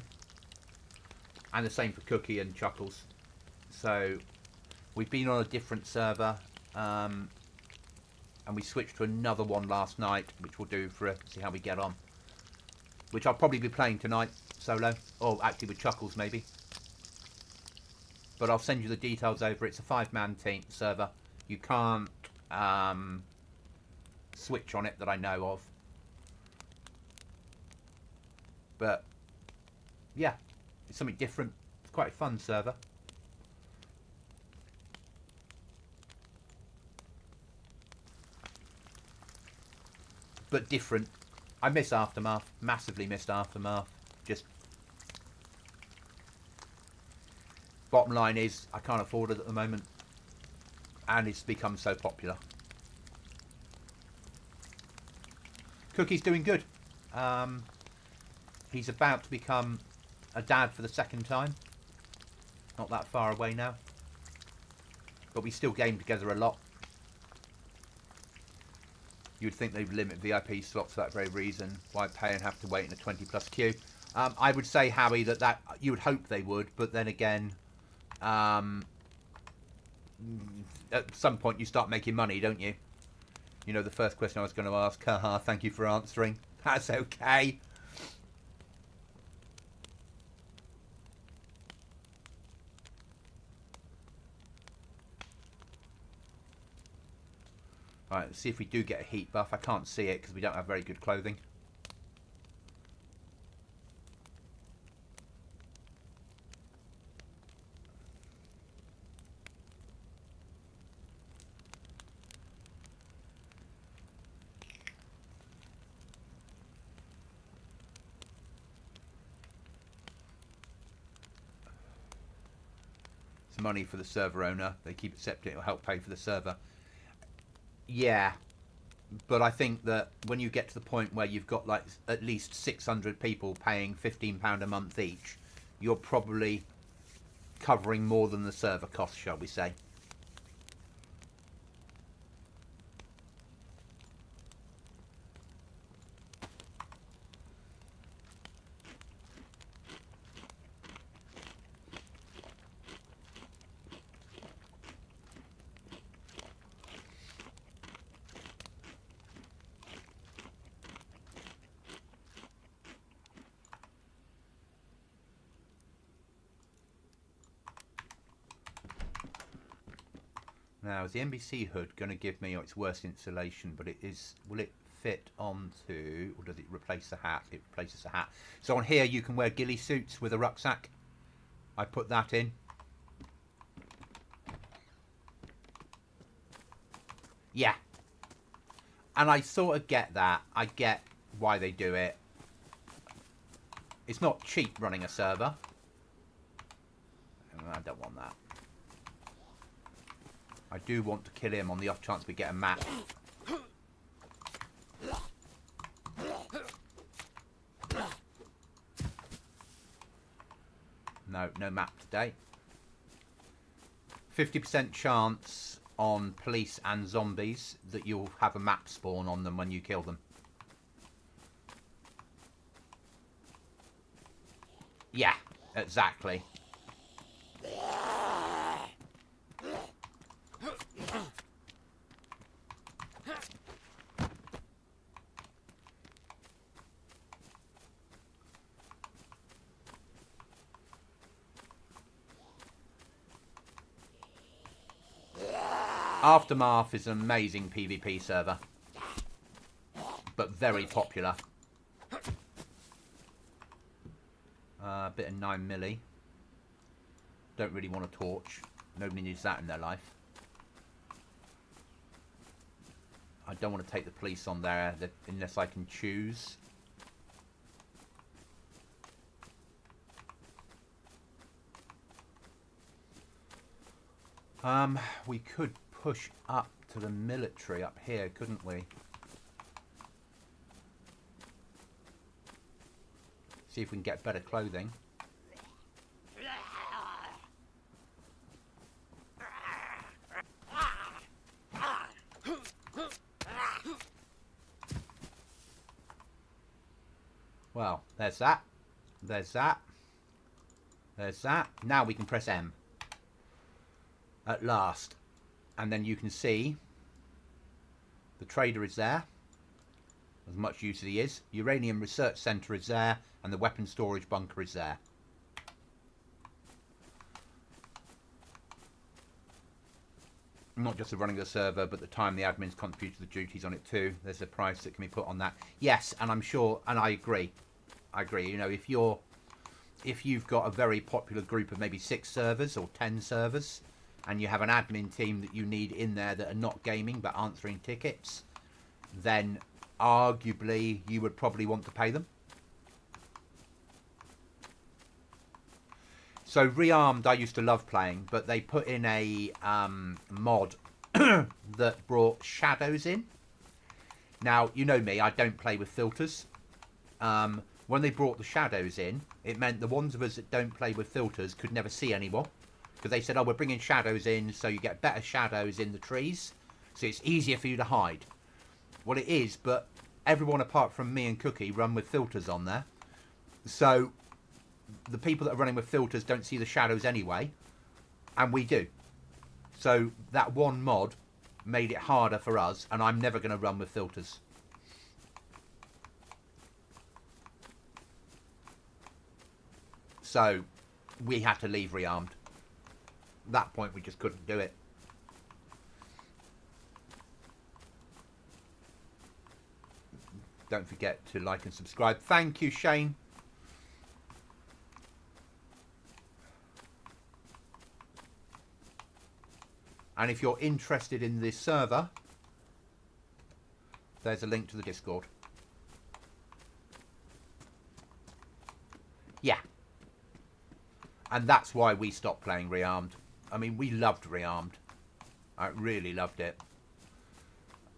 And the same for Cookie and Chuckles. So we've been on a different server. And we switched to another one last night, which we'll do for see how we get on. Which I'll probably be playing tonight, solo. Or actually with Chuckles, maybe. But I'll send you the details over. It's a 5-man team server. You can't switch on it that I know of. But, yeah. It's something different. It's quite a fun server. But different. I miss Aftermath. Massively missed Aftermath. Just bottom line is I can't afford it at the moment. And it's become so popular. Cookie's doing good. He's about to become a dad for the second time. Not that far away now. But we still game together a lot. You'd think they'd limit VIP slots for that very reason. Why pay and have to wait in a 20+ queue? I would say, Howie, that you would hope they would, but then again, at some point you start making money, don't you? You know, the first question I was going to ask, haha, thank you for answering. That's okay. Alright, let's see if we do get a heat buff. I can't see it because we don't have very good clothing. It's money for the server owner. They keep accepting it will help pay for the server. Yeah, but I think that when you get to the point where you've got like at least 600 people paying £15 a month each, you're probably covering more than the server cost, shall we say. Now, is the NBC hood going to give me, oh, it's worse insulation, but it is, will it fit onto, or does it replace the hat? It replaces the hat. So on here you can wear ghillie suits with a rucksack. I put that in. Yeah. And I sort of get that. I get why they do it. It's not cheap running a server. I don't want that. I do want to kill him on the off chance we get a map. No, no map today. 50% chance on police and zombies that you'll have a map spawn on them when you kill them. Yeah, exactly. Aftermath is an amazing PvP server, but very popular. A bit of 9mm. Don't really want a torch. Nobody needs that in their life. I don't want to take the police on there unless I can choose. We could push up to the military up here, couldn't we? See if we can get better clothing. Well, there's that. There's that. There's that. Now we can press M. At last. And then you can see the trader is there. As much use as he is. Uranium Research Centre is there. And the weapon storage bunker is there. Not just the running of the server, but the time the admins contribute to the duties on it too. There's a price that can be put on that. Yes, and I'm sure, and I agree. I agree. You know, if you've got a very popular group of maybe 6 servers or 10 servers, and you have an admin team that you need in there that are not gaming but answering tickets, then arguably you would probably want to pay them. So Rearmed I used to love playing, but they put in a mod that brought shadows in. Now, you know me, I don't play with filters. When they brought the shadows in, it meant the ones of us that don't play with filters could never see anyone. Because they said, oh, we're bringing shadows in so you get better shadows in the trees. So it's easier for you to hide. Well, it is, but everyone apart from me and Cookie run with filters on there. So the people that are running with filters don't see the shadows anyway, and we do. So that one mod made it harder for us, and I'm never going to run with filters. So we had to leave Rearmed. At that point we just couldn't do it. Don't forget to like and subscribe. Thank you, Shane. And if you're interested in this server, there's a link to the Discord. Yeah. And that's why we stopped playing Rearmed. I mean, we loved Rearmed. I really loved it.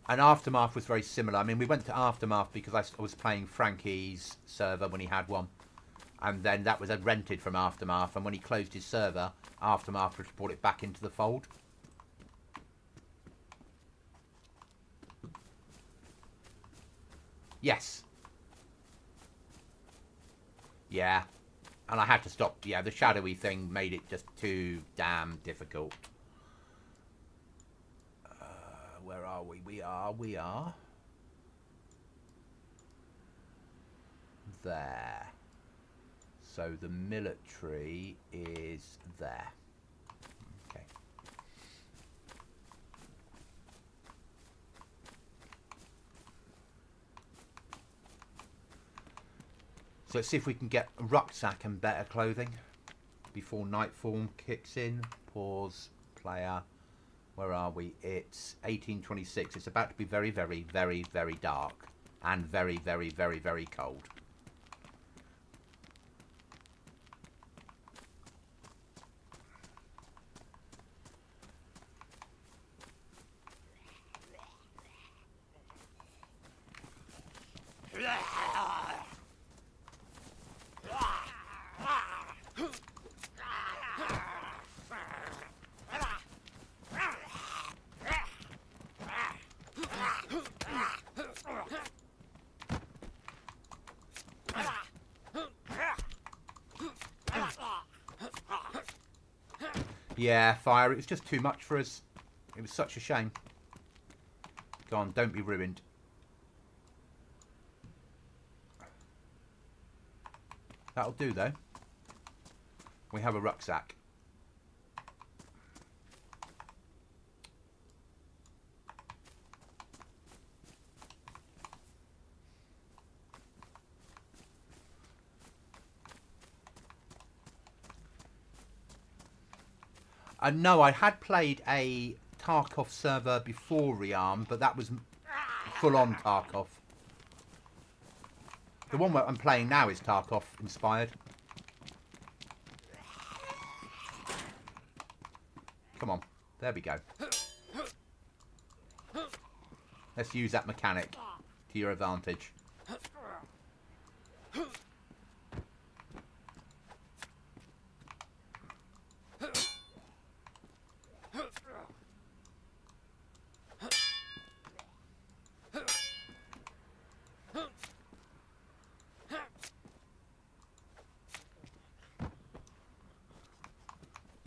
And Aftermath was very similar. I mean, we went to Aftermath because I was playing Frankie's server when he had one. And then that was rented from Aftermath. And when he closed his server, Aftermath brought it back into the fold. Yes. Yeah. And I had to stop. Yeah, the shadowy thing made it just too damn difficult. Where are we? We are there. So the military is there. Okay. So let's see if we can get a rucksack and better clothing before nightfall kicks in. Pause, player. Where are we? It's 1826. It's about to be very, very, very, very dark. And very, very, very, very cold. Yeah, fire. It was just too much for us. It was such a shame. Go on, don't be ruined. That'll do, though. We have a rucksack. No, I had played a Tarkov server before Rearm, but that was full on Tarkov. The one where I'm playing now is Tarkov inspired. Come on. There we go. Let's use that mechanic to your advantage.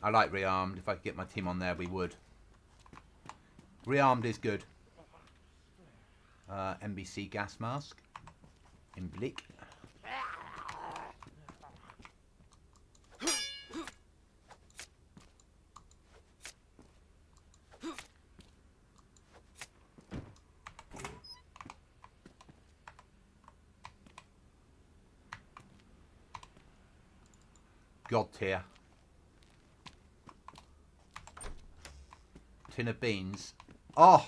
I like rearmed. If I could get my team on there, we would. Rearmed is good. NBC gas mask. In Blick. God tier. Tin of beans. Oh!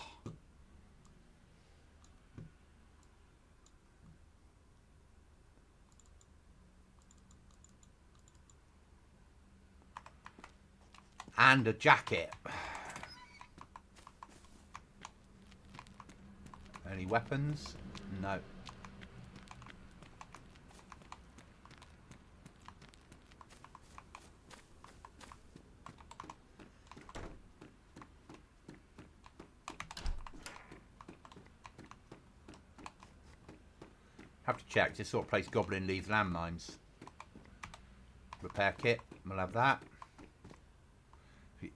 And a jacket. Any weapons? No. Have to check. This sort of place Goblin leaves landmines. Repair kit. We'll have that.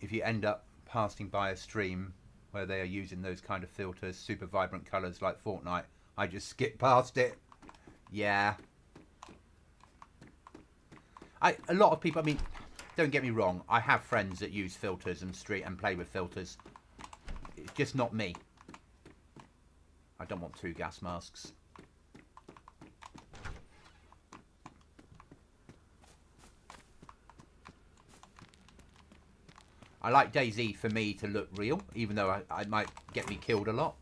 If you end up passing by a stream where they are using those kind of filters, super vibrant colours like Fortnite, I just skip past it. Yeah. A lot of people, I mean, don't get me wrong, I have friends that use filters and play with filters. It's just not me. I don't want 2 gas masks. I like DayZ for me to look real, even though I might get me killed a lot.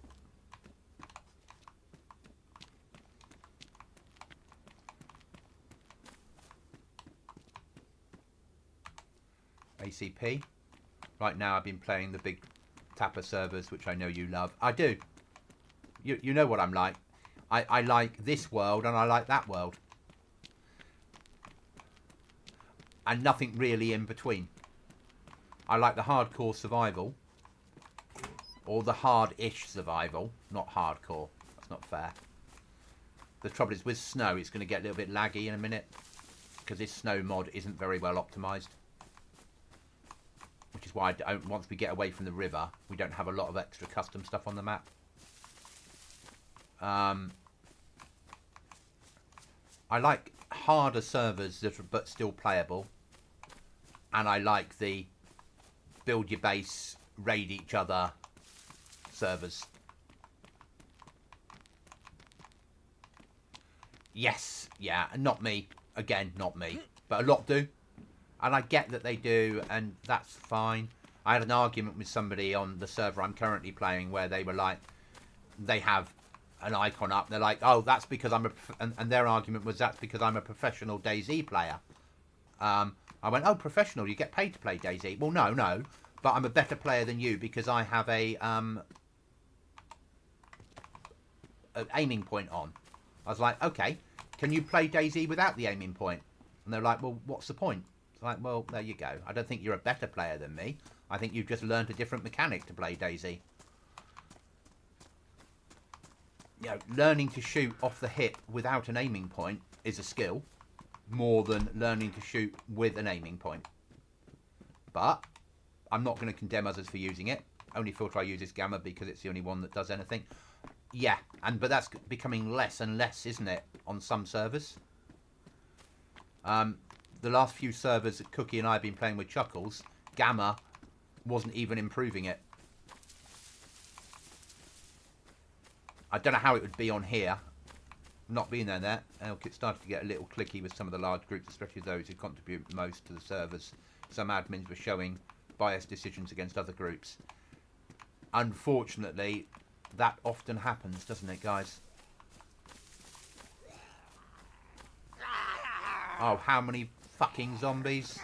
ACP. Right now I've been playing the big tapper servers, which I know you love. I do. You know what I'm like. I like this world and I like that world. And nothing really in between. I like the hardcore survival. Or the hard-ish survival. Not hardcore. That's not fair. The trouble is with snow, it's going to get a little bit laggy in a minute. Because this snow mod isn't very well optimised. Which is why once we get away from the river, we don't have a lot of extra custom stuff on the map. I like harder servers that are but still playable. And I like the build your base, raid each other servers. Yes, yeah, and not me. Again, not me. But a lot do. And I get that they do, and that's fine. I had an argument with somebody on the server I'm currently playing where they were like, they have an icon up. They're like, oh, that's because I'm a... And their argument was that's because I'm a professional DayZ player. I went, oh, professional, you get paid to play DayZ. Well, no, but I'm a better player than you because I have an aiming point on. I was like, okay, can you play DayZ without the aiming point? And they're like, well, what's the point? It's like, well, there you go. I don't think you're a better player than me. I think you've just learned a different mechanic to play DayZ. You know, learning to shoot off the hip without an aiming point is a skill. More than learning to shoot with an aiming point. But I'm not going to condemn others for using it. Only filter I use is Gamma because it's the only one that does anything. Yeah, but that's becoming less and less, isn't it, on some servers? The last few servers that Cookie and I have been playing with Chuckles, Gamma wasn't even improving it. I don't know how it would be on here. Not being there, it started to get a little clicky with some of the large groups, especially those who contribute most to the servers. Some admins were showing biased decisions against other groups. Unfortunately, That often happens, doesn't it, guys? Oh, how many fucking zombies?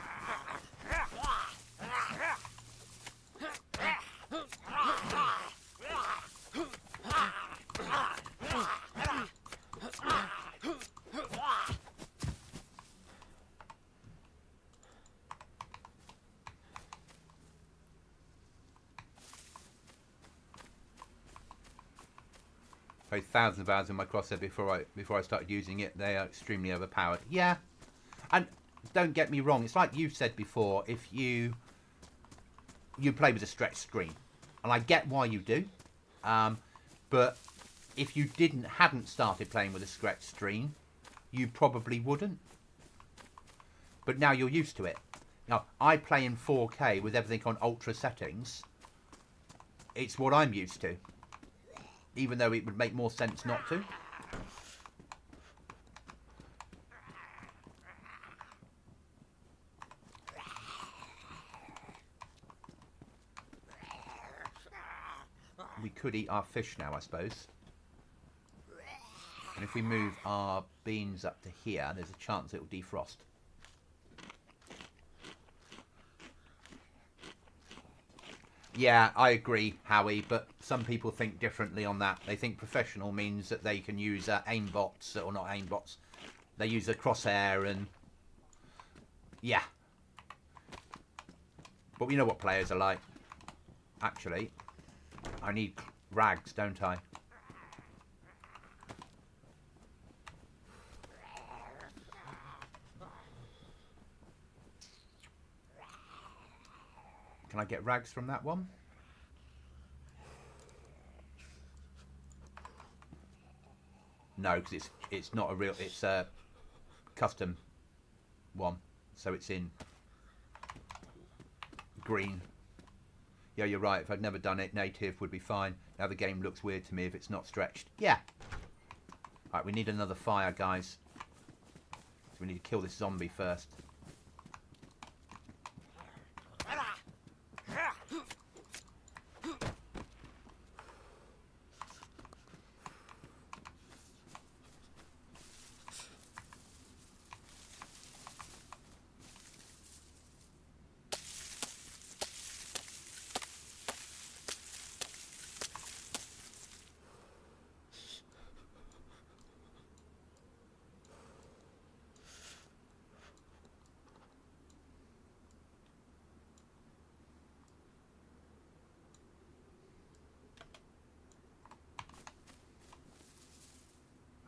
Played thousands of hours in my crosshair before I started using it. They are extremely overpowered. Yeah, and don't get me wrong. It's like you said before. If you play with a stretched screen, and I get why you do, but if you hadn't started playing with a stretched screen, you probably wouldn't. But now you're used to it. Now I play in 4K with everything on ultra settings. It's what I'm used to. Even though it would make more sense not to. We could eat our fish now, I suppose. And if we move our beans up to here, there's a chance it will defrost. Yeah, I agree, Howie, but some people think differently on that. They think professional means that they can use aimbots, or not aimbots. They use a crosshair and... yeah. But we know what players are like. Actually, I need rags, don't I? Can I get rags from that one? No, because it's not a real, it's a custom one, so it's in green. Yeah, you're right. If I'd never done it, native would be fine. Now the game looks weird to me if it's not stretched. Yeah. Right, we need another fire, guys. So we need to kill this zombie first.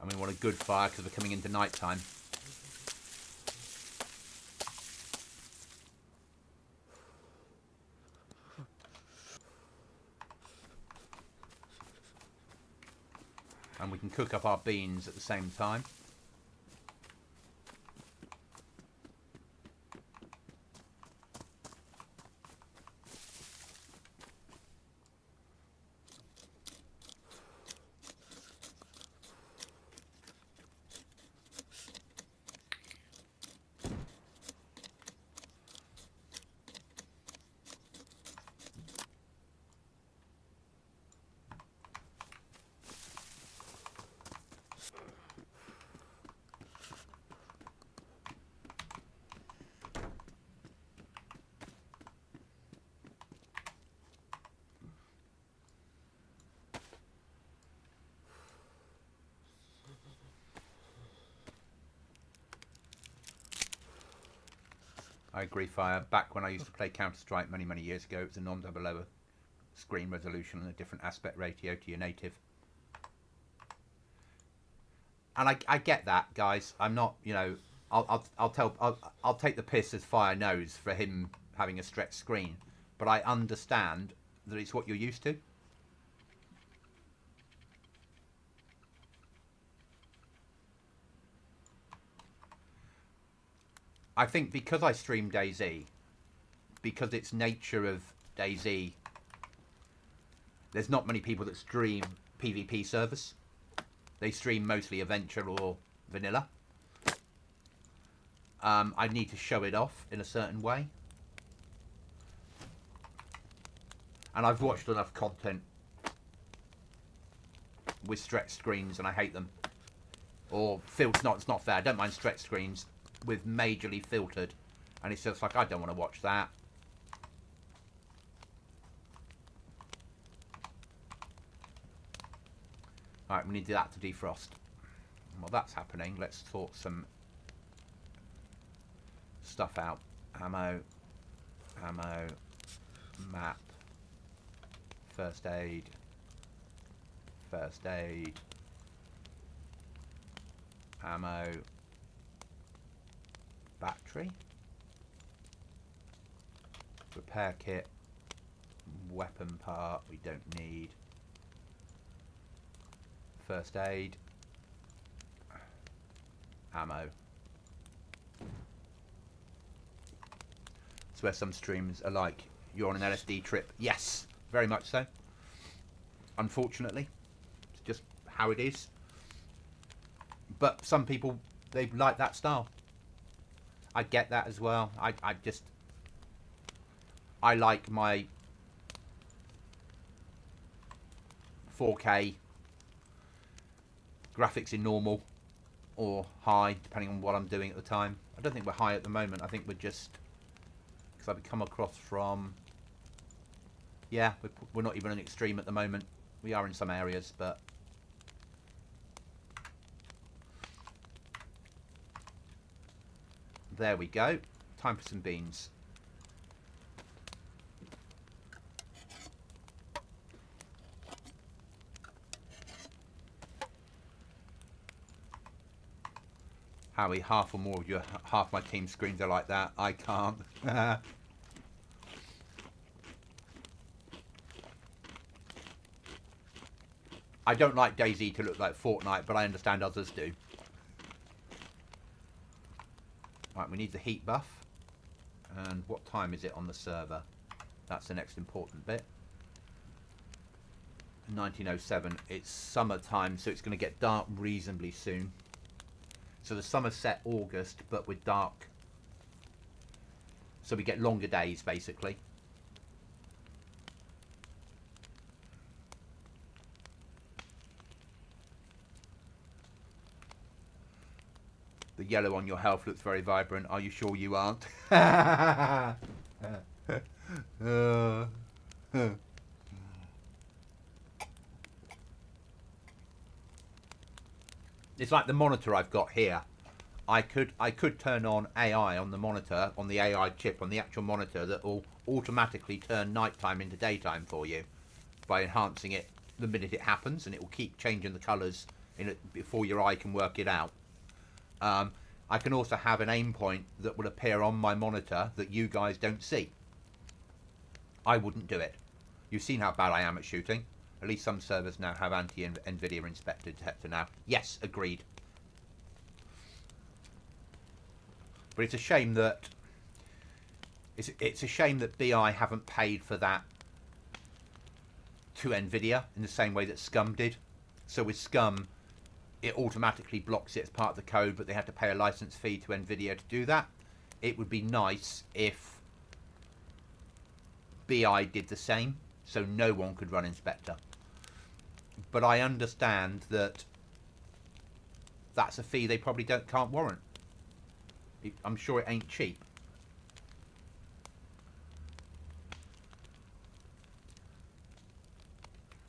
And we want a good fire because we're coming into night time. And we can cook up our beans at the same time. I agree, Fire. Back when I used to play Counter-Strike many, many years ago, it was a non-double screen resolution and a different aspect ratio to your native. And I get that, guys. I'm not, you know, I'll take the piss as Fire knows for him having a stretched screen, but I understand that it's what you're used to. I think because I stream DayZ, because it's nature of DayZ, there's not many people that stream PvP servers. They stream mostly adventure or vanilla. I need to show it off in a certain way. And I've watched enough content with stretch screens, and I hate them. Or filtered. It's not fair. I don't mind stretch screens with majorly filtered, and it's just like I don't want to watch that. Alright, we need that to defrost. While that's happening, let's sort some stuff out. Ammo, map, first aid, ammo, battery, repair kit, weapon part we don't need, first aid, ammo. It's where some streams are like, you're on an LSD trip. Yes, very much so. Unfortunately, it's just how it is. But some people, they like that style. I get that as well. I like my 4K graphics in normal or high, depending on what I'm doing at the time. I don't think we're high at the moment. I think we're just, because I've come across from, yeah, we're not even an extreme at the moment. We are in some areas, but there we go. Time for some beans. Howie, half or more of your half my team screens are like that. I can't. I don't like DayZ to look like Fortnite, but I understand others do. Right, we need the heat buff. And what time is it on the server? That's the next important bit. 1907. It's summertime, so it's going to get dark reasonably soon. So the summer set August, but with dark. So we get longer days, basically. The yellow on your health looks very vibrant. Are you sure you aren't? It's like the monitor I've got here. I could turn on AI on the monitor, on the AI chip, on the actual monitor that will automatically turn nighttime into daytime for you by enhancing it the minute it happens, and it will keep changing the colours in it before your eye can work it out. I can also have an aim point that will appear on my monitor that you guys don't see. I wouldn't do it. You've seen how bad I am at shooting. At least some servers now have anti-NVIDIA inspected detector now. Yes, agreed. But it's a shame that it's a shame that BI haven't paid for that to NVIDIA in the same way that Scum did. So with Scum, it automatically blocks it as part of the code, but they have to pay a license fee to NVIDIA to do that. It would be nice if BI did the same, so no one could run Inspector. But I understand that that's a fee they probably can't warrant. I'm sure it ain't cheap.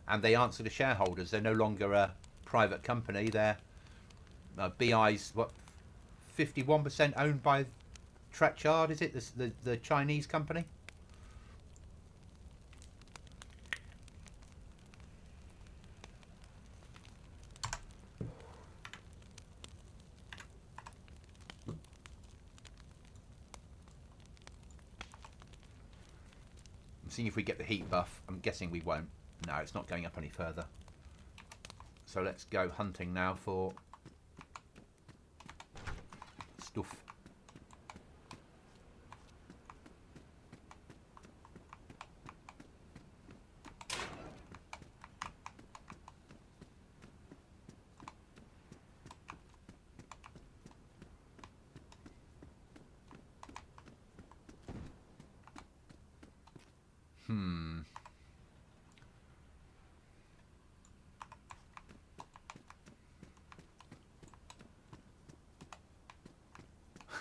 And they answer to shareholders. They're no longer a private company. They're BI's what, 51% owned by Trechard, is it? The Chinese company? I'm seeing if we get the heat buff. I'm guessing we won't. No, it's not going up any further. So let's go hunting now for stuff.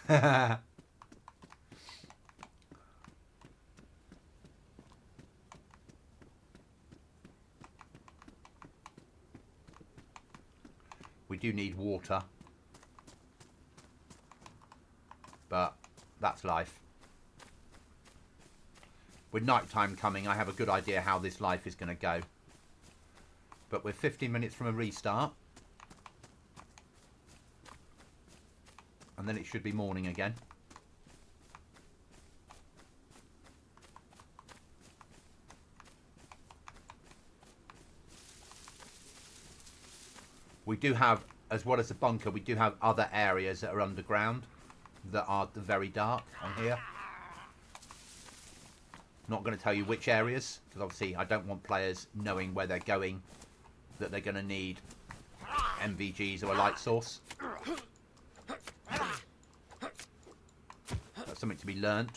We do need water. But that's life. With night time coming, I have a good idea how this life is going to go. But we're 15 minutes from a restart. And then it should be morning again. We do have, as well as the bunker, we do have other areas that are underground that are very dark on here. Not going to tell you which areas, because obviously I don't want players knowing where they're going, that they're going to need MVGs or a light source. That's something to be learned.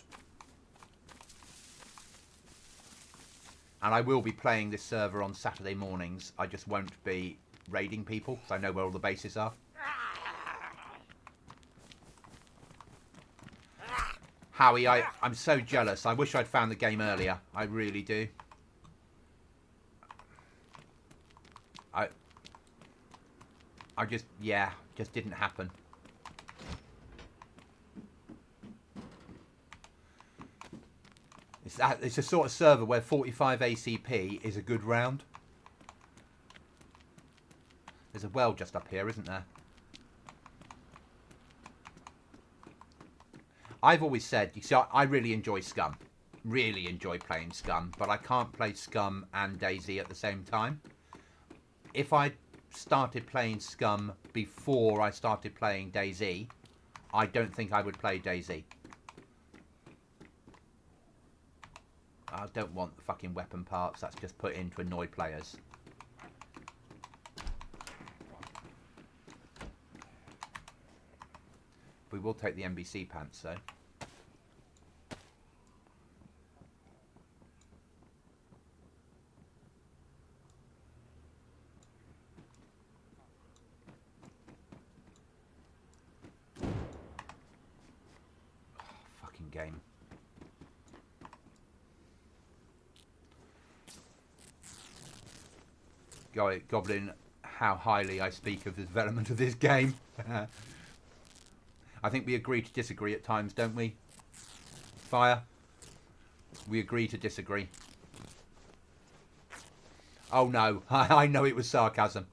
And I will be playing this server on Saturday mornings. I just won't be raiding people, so I know where all the bases are. Howie, I'm so jealous. I wish I'd found the game earlier. I really do. I just, yeah, just didn't happen. It's a sort of server where 45 ACP is a good round. There's a well just up here, isn't there? I've always said, you see, I really enjoy Scum. Really enjoy playing Scum, but I can't play Scum and DayZ at the same time. If I started playing Scum before I started playing DayZ, I don't think I would play DayZ. I don't want the fucking weapon parts. That's just put in to annoy players. We will take the NBC pants, though. Oh, fucking game. Goblin, how highly I speak of the development of this game. I think we agree to disagree at times, don't we? Fire? We agree to disagree. Oh no, I know it was sarcasm.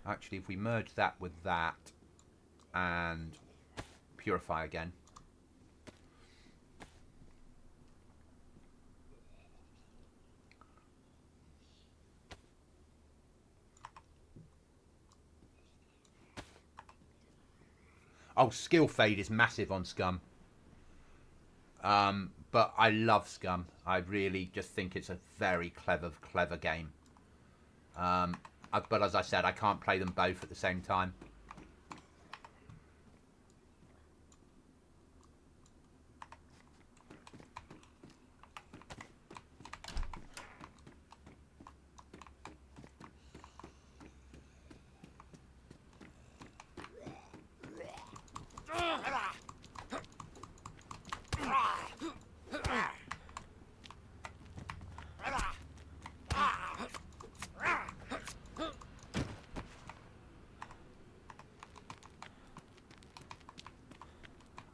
Actually, if we merge that with that and purify again. Oh, skill fade is massive on Scum. But I love Scum. I really just think it's a very clever game. But as I said, I can't play them both at the same time.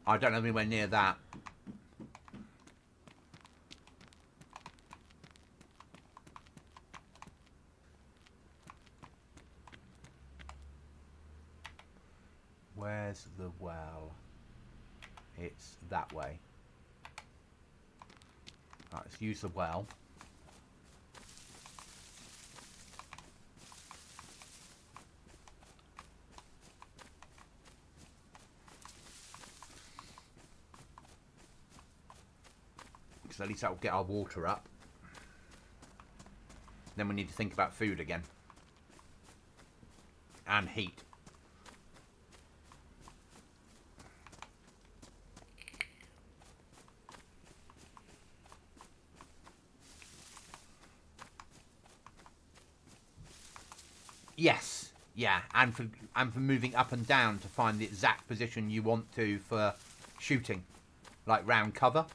I don't know anywhere near that. Where's the well? It's that way. Right, let's use the well. Because at least that will get our water up. Then we need to think about food again. And heat. Yes, yeah, and for moving up and down to find the exact position you want to for shooting, like round cover.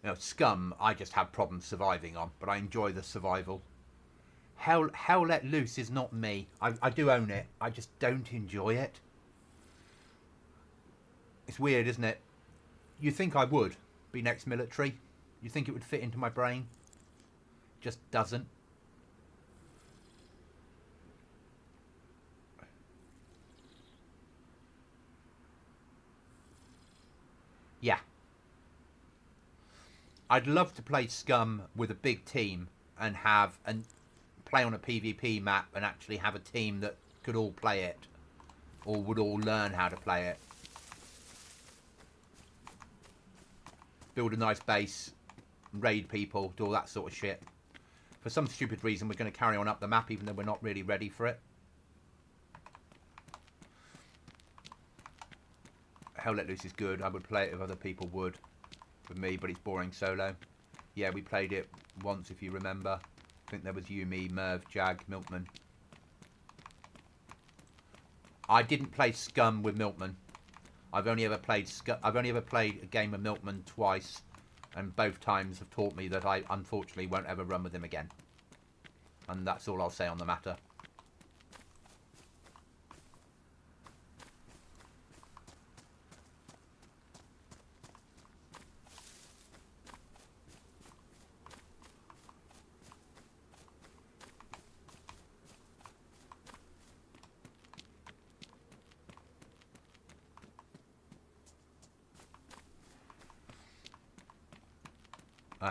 You know, Scum, I just have problems surviving on, but I enjoy the survival. Hell Let Loose is not me. I do own it. I just don't enjoy it. It's weird, isn't it? You think I would be next military. You think it would fit into my brain. Just doesn't. Yeah. I'd love to play Scum with a big team and play on a PvP map and actually have a team that could all play it or would all learn how to play it. Build a nice base, raid people, do all that sort of shit. For some stupid reason, we're going to carry on up the map even though we're not really ready for it. Hell Let Loose is good. I would play it if other people would. With me, but it's boring solo. Yeah, we played it once, if you remember. I think there was you, me, Merv, Jag, Milkman. I didn't play Scum with Milkman. I've only ever played a game of Milkman twice, and both times have taught me that I unfortunately won't ever run with him again. And that's all I'll say on the matter.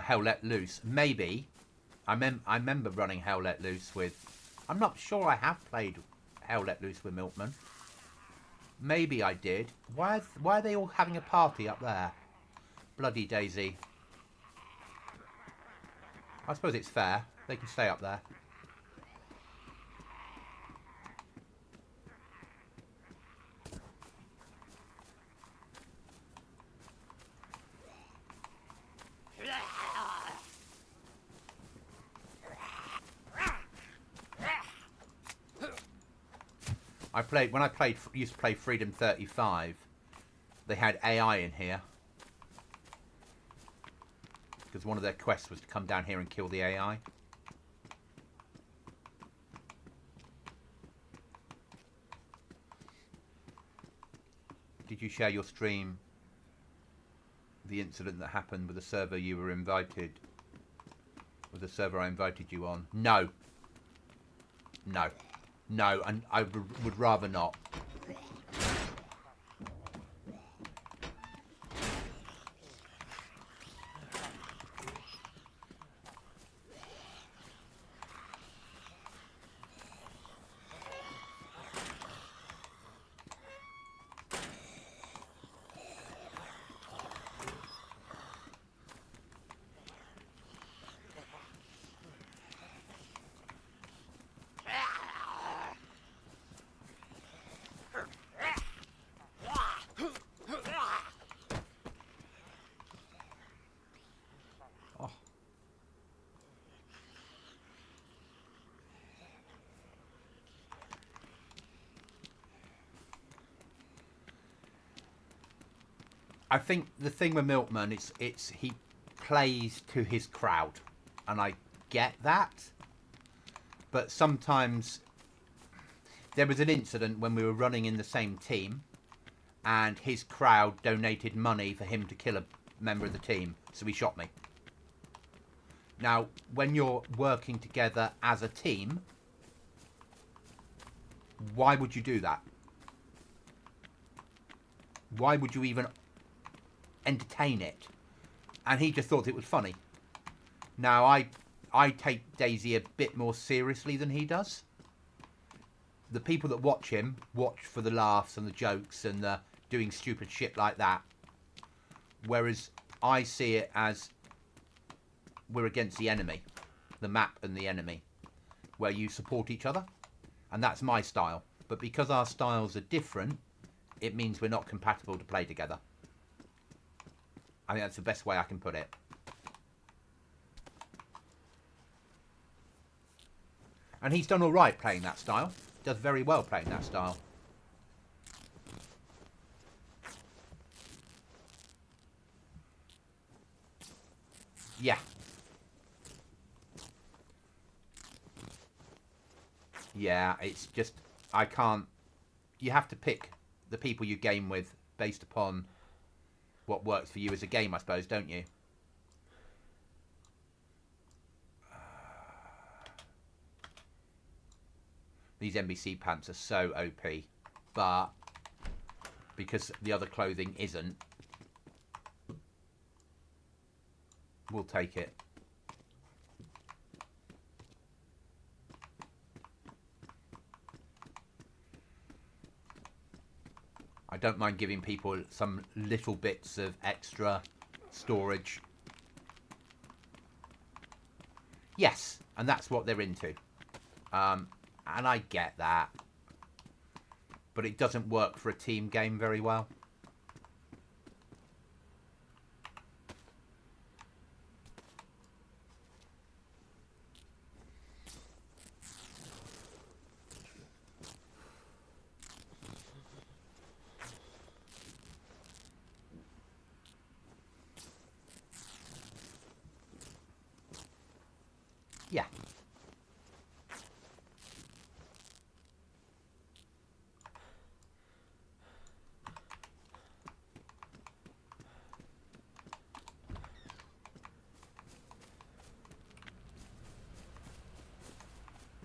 Hell Let Loose. Maybe. I remember running Hell Let Loose with... I'm not sure I have played Hell Let Loose with Milkman. Maybe I did. Why are they all having a party up there? Bloody DayZ. I suppose it's fair. They can stay up there. When I used to play Freedom 35, they had AI in here. Because one of their quests was to come down here and kill the AI. Did you share your stream? The incident that happened with the server you were invited? With the server I invited you on? No. No. No, and I would rather not. I think the thing with Milkman is he plays to his crowd, and I get that, but sometimes There was an incident when we were running in the same team, and his crowd donated money for him to kill a member of the team, so he shot me. Now, when you're working together as a team, why would you do that? Why would you even entertain it? And he just thought it was funny. Now, I take DayZ a bit more seriously than he does. The people that watch him watch for the laughs and the jokes and the doing stupid shit like that. Whereas I see it as we're against the enemy, the map and the enemy, where you support each other. And that's my style. But because our styles are different, it means we're not compatible to play together. I think that's the best way I can put it. And he's done all right playing that style. Does very well playing that style. Yeah. Yeah, it's just, I can't, you have to pick the people you game with based upon what works for you as a game, I suppose, don't you? These NBC pants are so OP, but because the other clothing isn't, we'll take it. I don't mind giving people some little bits of extra storage. Yes, and that's what they're into. And I get that. But it doesn't work for a team game very well. Yeah.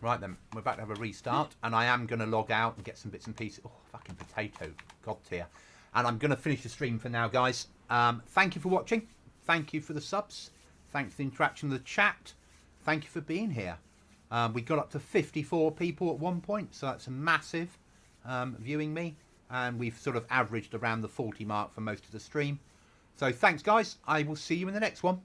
Right then, we're about to have a restart, and I am going to log out and get some bits and pieces. Oh, fucking potato. God tier. And I'm going to finish the stream for now, guys. Thank you for watching. Thank you for the subs. Thanks for the interaction with the chat. Thank you for being here. We got up to 54 people at one point, so that's a massive viewing me. And we've sort of averaged around the 40 mark for most of the stream. So thanks, guys. I will see you in the next one.